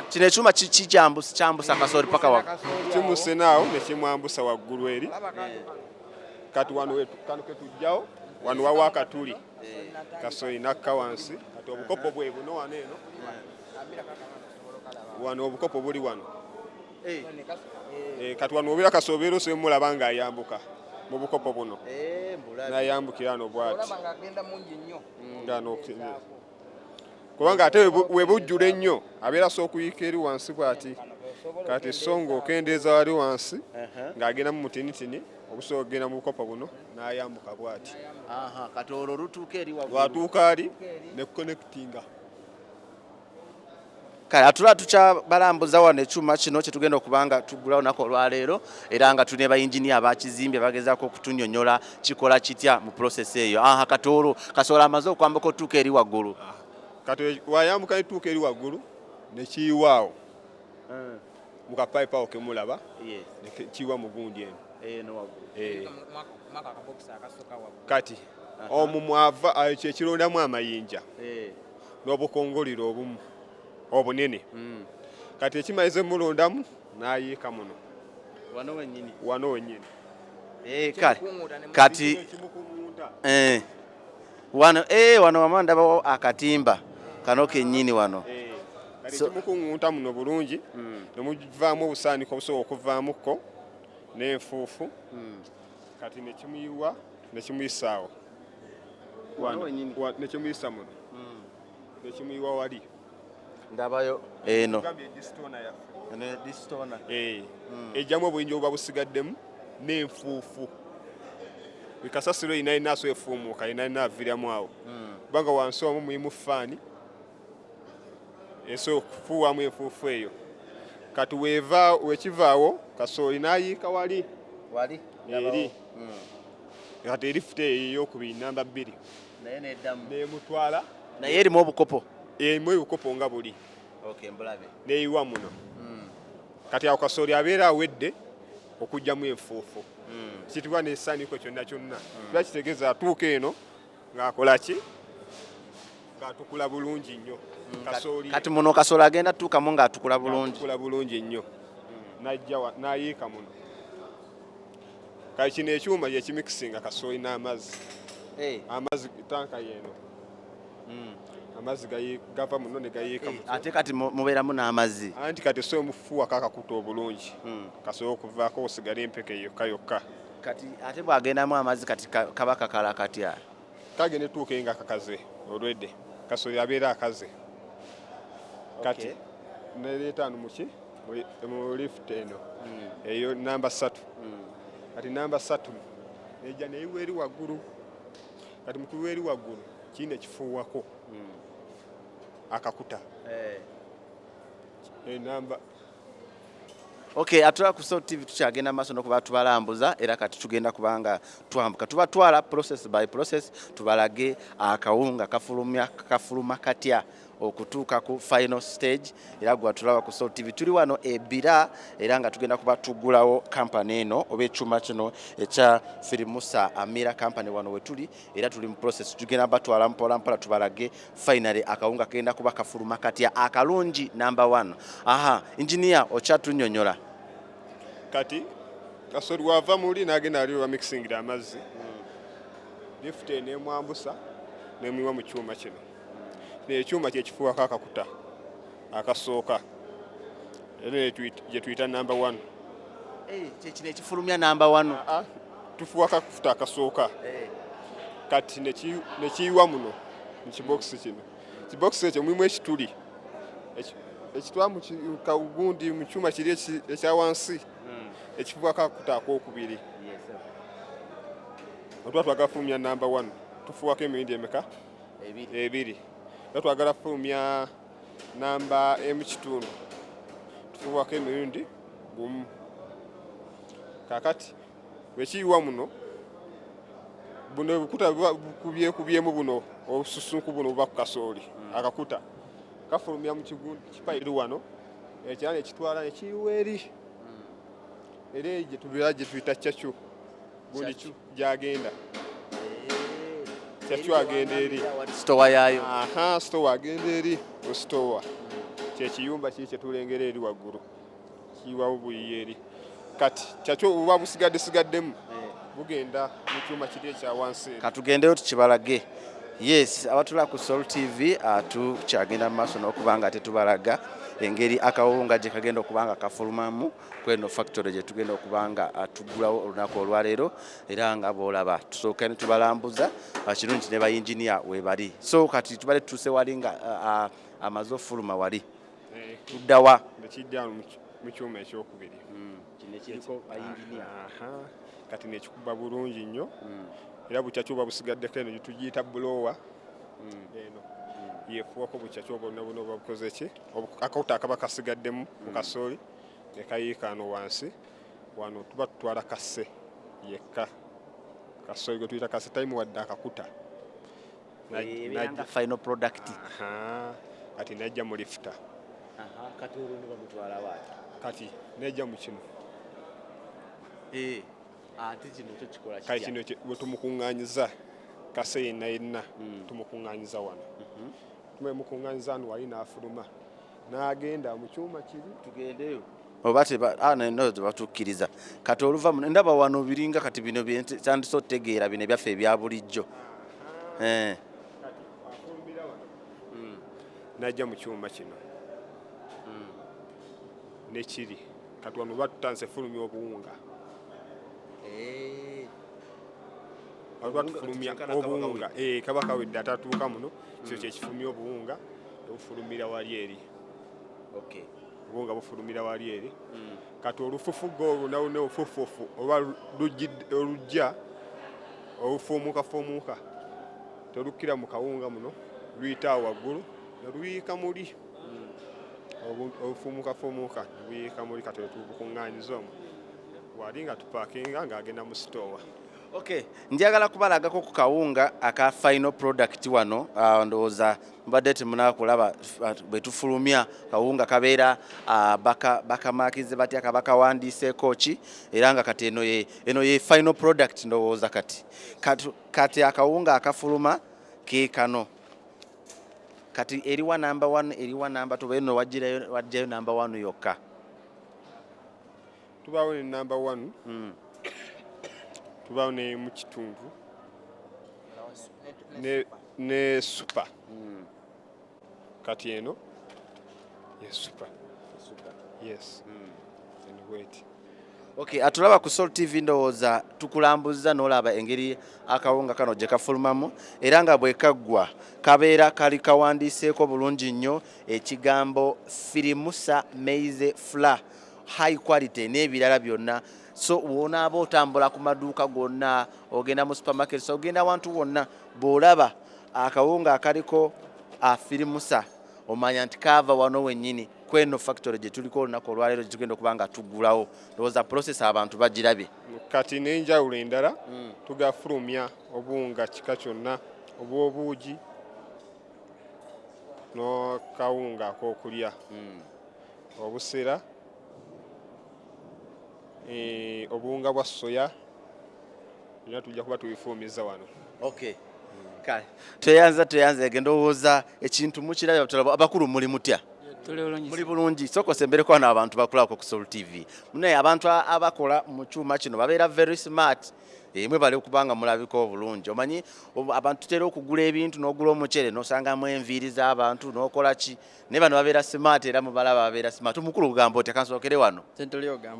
kino ekyuma kyambusa kasooli paka waggulu kimusenaawo nekimwambusa waggulu eri kati wano kano ketujjawo wano wawa akatuli kasooli nakka wansi kati obukopo bwe buno wano eno wano obukopo buli wano kati wano obeera kasooli semulaba nga ayambuka mu bukopo buno nayambukira wano bwati kubanga ate we bujjula ennyo abeera so okuyiika eri wansi bwati kati so ng'okendeeza wali wansi ng'agenda mu mutinitini obusobola okugenda mu bukopo buno n'ayambuka bwati kati olwo lutuuka eri watuuka ali ne kukonekitinga kale atula tuchabalambuza wano ekyuma kino kye tugenda okubanga tugulawo nako olwaleero era nga tune bayinjiniya abakizimbye bagezaako okutunyonyola kikola kitya mu process eyo. Katoolo kasobola amaze okwambuka otuuka eri waggulu. Kati wayambuka etuuka eri waggulu ne kiyiwaawo mu kapayipa awo ke mulaba ne kiyiwa mu gundi eno. Kati omwo mwava ekyo ekirondamu amayinja n'obukongoliro obumu obunene. Kati ekimaize mulondamu n'ayiika muno wano wennyini. Kale kati wano wama ndabawo akatimba kano kennyini wano. Kati kimukuŋŋunta muno bulungi ne muvaamu obusaaniko obusobola okuvaamuko n'enfuufu. Kati ne kimuyiwa ne kimuyisaawo ne kimuyisa muno ne kimuyiwa wali. Ndabayo eno ejjamu obuyinja obuba busigaddemu n'enfuufu. Bikasasiro inaaso efuumuuka inaaviramu awo kubanga wansi omwo muyimu faani eso okufuuwamu enfuufu eyo. Kati wekivaawo kasooli n'ayiika wali eri. Kati erifuta ey'okubiri namba 2 n'emutwala naye erimu obukopo. Erimu ebikopo nga buli n'eyiwa muno. Kati awo kasooli abeera awedde okugyamu enfuufu. Kitibwa n'essaaniko kyonna kyonna. Kiba kitegeeza atuuka eno ng'akola ki? Ng'atukula bulungi nnyo. Kati muno kasooli agenda tuukamu ng'atukula bulungi. Atukula bulungi nnyo. N'ayiika muno. Kati kino ekyuma kye kimikisinga kasooli n'amazzi. Amazzi tanka y'eno. Amazzi gava muno ne gayiika mu. Ate kati mubeeramu n'amazzi. Anti kati so mufuuwa kakakuta obulungi. Kasobola okuvaako osigala empeke yokka. Kati ate bwagendamu amazzi kati kaba kakala katya? Kagenda etuuke nga kakaze olwedde. Kasooli abeera akaze. Kati neleetaano muki mu lift eno eyo namba 3. Kati namba 3 ejja neyiwa eri waggulu. Kati mukiwa eri waggulu kino ekifuuwako akakuta. Namba atula ku Salt TV tukyagenda maaso n'okuba tubalambuza era kati tugenda kubanga twambuka tubatwala process by process tubalage akawunga kafuluma katya okutuuka ku final stage era gwa tulaba ku Salt TV tuli wano ebira era nga tugenda kuba tugulawo company eno oba ekyuma kino ekya Firimusa Amira company wano wetuli era tuli mu process tugenda batwala mpola tubalage finally akawunga kagenda kuba kafuluma katya akalungi number 1. Engineer okyatunyonyola. Kati kasooli wava muli n'agenda ali wa mixing amazzi. Lift n'emwambusa n'emuyiwa mu kyuma kino. N'ekyuma kye kifuuwako akakuta akasooka. Era gye tuyita number 1. Kino ekifulumya number 1. Tufuuwa akakuta akasooka. Kati ne kiyiwa muno mu kibokisi kino. Kibokisi ekyo mulimu ekituli. Ekitwa mu kagundi mu kyuma kiri ekya wansi. Ekifuuwako akakuta ak'okubiri. Otwa twagafulumya number 1. Tufuuwako emirundi emeka? 2. Twagala fulumya namba M kitundu. Tufuuwako emirundi 1. Kakati wekiyiwa muno buno bukuta kubyemu buno obususunku buno buba ku kasooli akakuta kafulumya mu kipayiru wano ekyana ekitwala nekiyiwa eri era gye tubeera gye tuyita kyakyo gundi gyagenda kyakyo agenda eri stowa yayo. Stowa agenda eri mu stowa kyekiyumba kiri kyetulengera eri waggulu kiyiwawo buyiyi eri kati kyakyo buba busigaddemu bugenda mu kyuma kiri ekya wansi. Katugendeyo tukibalage. Yes, abatula ku Salt TV tukyagenda mu maaso n'okubanga tetubalaga engeri akawunga gye kagenda okubanga kafulumamu kweno factory gye tugenda okubanga tugulawo olunaku olwaleero era nga boolaba tusooka ne tubalambuza kirungi ne bayinjiniya webali. So kati tubale tutuuse wali nga amaze ofuluma wali tuddawa nekijja mu kyuma ekyokubiri kino ekiriko bayinjiniya. Kati nekikuba bulungi nnyo era bukya kyuba busigaddeko eno gitugiyita bulowa eno yefuwako bukyakyo bonna buno babukoze ki akawuta akaba kasigaddemu ku kasooli ne kayiika ano wansi wano tuba tutwala kasse yekka kasooli gwe tuyita kasse tayimu wadde akakuta final product kati najja mu lifuta kati olwo bamutwala waati kati nejja mu kino ate kino kyo kikola kati kino bwe tumukuŋŋaanyiza kase yenna tumukuŋŋaanyiza wano tumukuŋŋaanyiza wano wali n'afuluma n'agenda mu kyuma kiri tugendeyo oba no tebatukkiriza kati oluva ndaba wano biringa kati bino byandisa otegeera bino ebyaffe ebya bulijjo najja mu kyuma kino nekiri kati wano batutanse fulumya obuwunga batufulumya obuwunga kabaka wedde atatuuka muno kyo kyekifulumya obuwunga obufulumira wali eri obuwunga bufulumira wali eri kati olufufuga olwo nawo neofufufu oba olujja olufuumukafuumuka terukkira mu kawunga muno luyita awo waggulu neluyiika muli obufuumukafuumuka nebuyiika muli kati wetubukuŋŋaanyiza omwo wali nga tupaakinga ng'agenda mu sitoowa njagala kubalagako ku kawunga aka final product wano ndowooza mbadde temunakulaba bwe tufulumya kawunga kabeera bakamakize batya kabakawandiiseeko ki era nga kati eno ye final product ndowooza kati akawunga akafuluma ke kano kati eriwa number 1 eriwa number 2 beno wajjayo number 1 yokka tubaawo ne number 1 tubaawo ne mu kitundu ne super kati eno ye super yes and wait atulaba ku Soul TV ndowooza tukulambuza n'olaba engeri akawunga kano gye kafulumamu era nga bwe kaggwa kabeera kali kawandiiseeko bulungi nnyo ekigambo firimusa maize flour high quality n'ebirala byonna so wonaaba otambula ku maduuka gonna ogenda mu supermarket so ogenda awantu wonna bw'olaba akawunga akaliko firimusa omanya nti kava wano wennyini kweno factory gye tuliko olunaku olwaleero gye tugenda okuba nga tuggulawo ndowooza process abantu bagirabye kati n'enjawulo endala tugafulumya obuwunga kika kyonna obw'obuugi n'akawunga ak'okulya obusera obuwunga bwa soya era tujja kuba tubifulumiza wano tweyanza ndowooza ekintu mukirabya tulaba abakulu muli mutya muli bulungi sokose embereko wano abantu bakulako ku Soul TV munaye abantu abakola mu kyuma kino babeera very smart mwe bali okubanga mulabika obulungi omanyi abantu tutera okugula ebintu n'ogula omucere n'osangamu enviiri z'abantu n'okola ki naye bano babeera smart era mubalaba babeera smart omukulu kugamba oti kansookere wano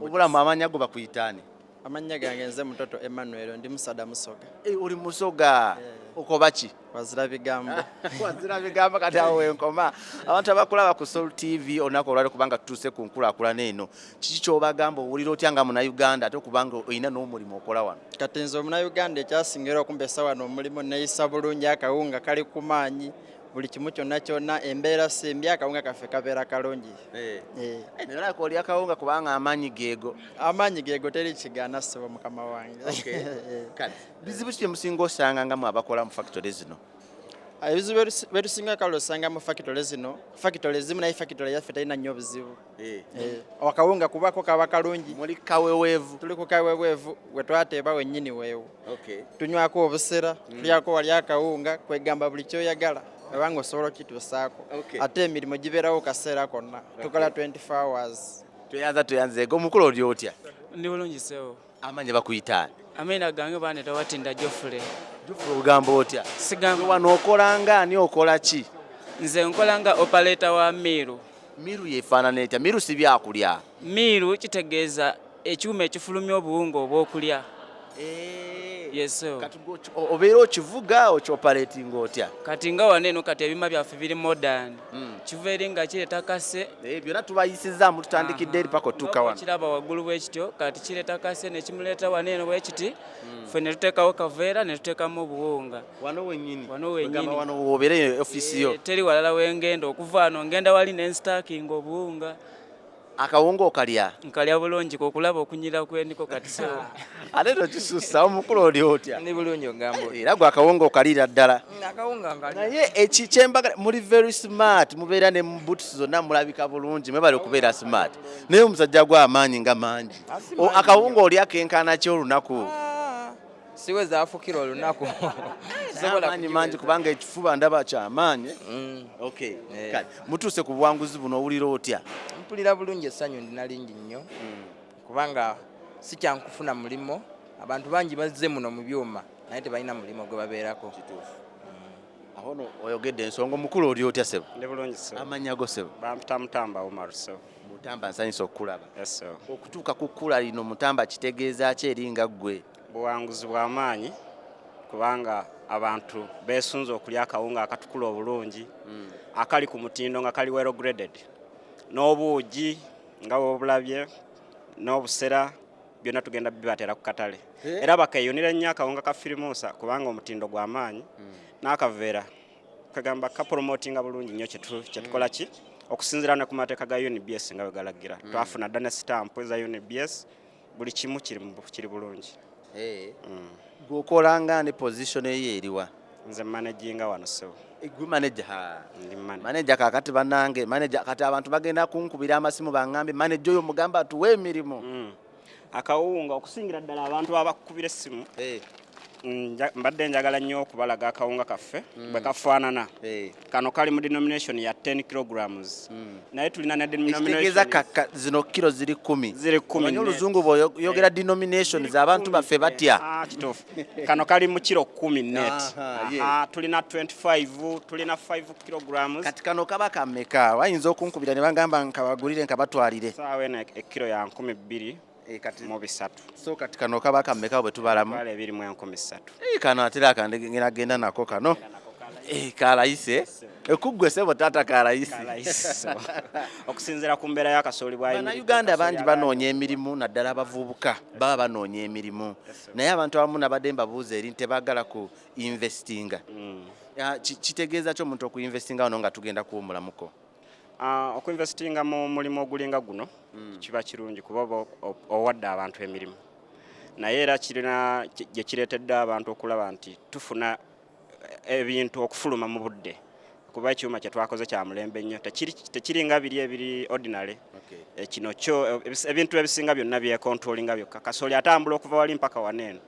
obulamu amannya go bakuyitaani amannya gange nze mutoto Emmanuel ndi musada musoga oli musoga okoba ki wazira bigambo kati awo wenkoma abantu abakulaba ku Soul TV olunaku olwaleero kubanga tutuuse ku nkulaakulana eno kiki kyobagamba owulira otya nga munauganda ate okubanga olina n'omulimu okola wano kati nze omunauganda ekyasingira okumpesa wano omulimu neeyisa bulungi akawunga kali ku maanyi buli kimu kyonna kyonna embeera simbi akawunga kaffe kabeera kalungi nolako oli akawunga kubanga amaanyi geego teri kigaana ssebo mukama wange bizibu ki musinga osanga nga mwabakola mu factory zino ebizibu betusinga kale osanga mu factory zino factory zimu naye factory yaffe talina nnyo obuzibu akawunga kubako kaba kalungi muli kaweweevu tuli ku kaweweevu we twateeba wennyini weewo tunywako obusera tulyako wali akawunga kwegamba buli kyoyagala abanga osobola okituusaako ate emirimu gibeerawo kaseera konna tukola 24 hours tweyanzeego omukulu oli otya ndi bulungi sewo amanye bakuyitaani amenda gange baaneta watinda Jofule ogamba otya wano okolanga ani okola ki nze nkolanga operator wa miru yefaanana etya miru si byakulya miru kitegeeza ekyuma ekifulumya obuwunga obw'okulya Yes sir. Kati obeera okivuga okyoperating otya? Kati nga waneno kati ebima byaffe biri modern. Kiva eri nga kireeta kase. Byonna tubayisizaamu tutandikidde eri paka otuuka wano. Kiraba waggulu bwekityo kati kireeta kase ne kimuleeta waneno bwekiti. Ffe ne tuteekawo kaveera ne tuteekamu obuwunga. Wano wennyini? Wano wennyini. Wano obeere office yo? Teri walala wengenda okuva wano ngenda wali ne stacking obuwunga. Akawunga okalya? Nkalya bulungi okulaba okunyira kwendiko kati sewo. Ate tokisussa omukulu oli otya? Ndi bulungi ogamba. Era gwe akawunga okalira ddala. Akawunga nkalya. Naye kyembagala muli very smart, mubeera ne boots zonna mulabika bulungi, mwebale okubeera smart. Naye omusajja gw'amaanyi nga mangi. Akawunga oli akenkana ki olunaku? Siweza afukira olunaku. Amaanyi mangi kubanga ekifuba ndaba kyamaanyi. Okay. Kale mutuuse ku buwanguzi buno owulira otya? Mpulira bulungi essanyu ndina lingi nnyo kubanga si kyankufuna mulimo. Abantu bangi bazze muno mu byuma naye tebalina mulimo gwe babeerako. Ahono oyogedde ensonga omukulu oli otya sebo? Ndi bulungi sebo. Amannya go sebo? Bampita Mutamba Omar sebo. Mutamba nsanyisa okukulaba. Yes sebo. Okutuuka ku kkula lino Mutamba kitegeeza ki eri nga ggwe? Buwanguzi bw'amaanyi kubanga abantu beesunze okulya akawunga akatukula obulungi akali ku mutindo nga kali well graded n'obuugi nga bw'obulabye n'obusera byonna tugenda bibatera ku katale era bakeyunira nnyo akawunga ka firimuusa kubanga omutindo gw'amaanyi n'akaveera kagamba kapromotinga bulungi nnyo kyetukola ki okusinziira ne ku mateeka ga UNBS nga bwe galagira twafuna dda ne sitampu eza UNBS buli kimu kiri bulungi. Gwokolanga ne position eyo eriwa? Nze managinga wano sebo. Gwe manager? Ndi manager kakati banange manager kati abantu bagenda kunkubira amasimu bangambe manager oyo mugamba atuwe emirimu. Akawunga okusingira ddala abantu abakubira essimu mbadde njagala nnyo okubalaga akawunga kaffe bwe kafaanana. Kano kali mu denomination ya 10 kilograms. Naye tulina ne denomination zino kilo ziri 10. Ziri 10. Manyi oluzungu bw'oyogera denomination z'abantu baffe batya. Kituufu. Kano kali mu kilo 10 net. Tulina 25, tulina 5 kilograms. Kati kano kaba kameka? Wayinza okunkubira ne bagamba nkabagulire nkabatwalire. Saawa eno ekkiro ya 12. Mu bisatu. So kati kano kaba kameka bwe tubalamu? Kale ebiri mu 13. Kano atera akandegenda nako kano. Kalayise. Ekuggwe sebo tata kalayise. Okusinziira ku mbeera y'akasooli bwa Uganda bangi banoonya emirimu naddala abavubuka baba banoonya emirimu. Naye abantu abamu nabadde mbabuuza eri tebagala ku investinga. Kitegeeza ki omuntu okuinvestinga wano nga tugenda kuwumulamuko? Okuinvestinga mu mulimu ogulinga guno kiba kirungi kuba owadde abantu emirimu naye era kirina gye kireetedde abantu okulaba nti tufuna ebintu okufuluma mu budde kuba ekyuma kye twakoze kya mulembe nnyo tekiringa biri ebiri ordinary. Kino kyo ebintu ebisinga byonna byekontrolinga byokka kasooli atambula okuva wali mpaka waneeno.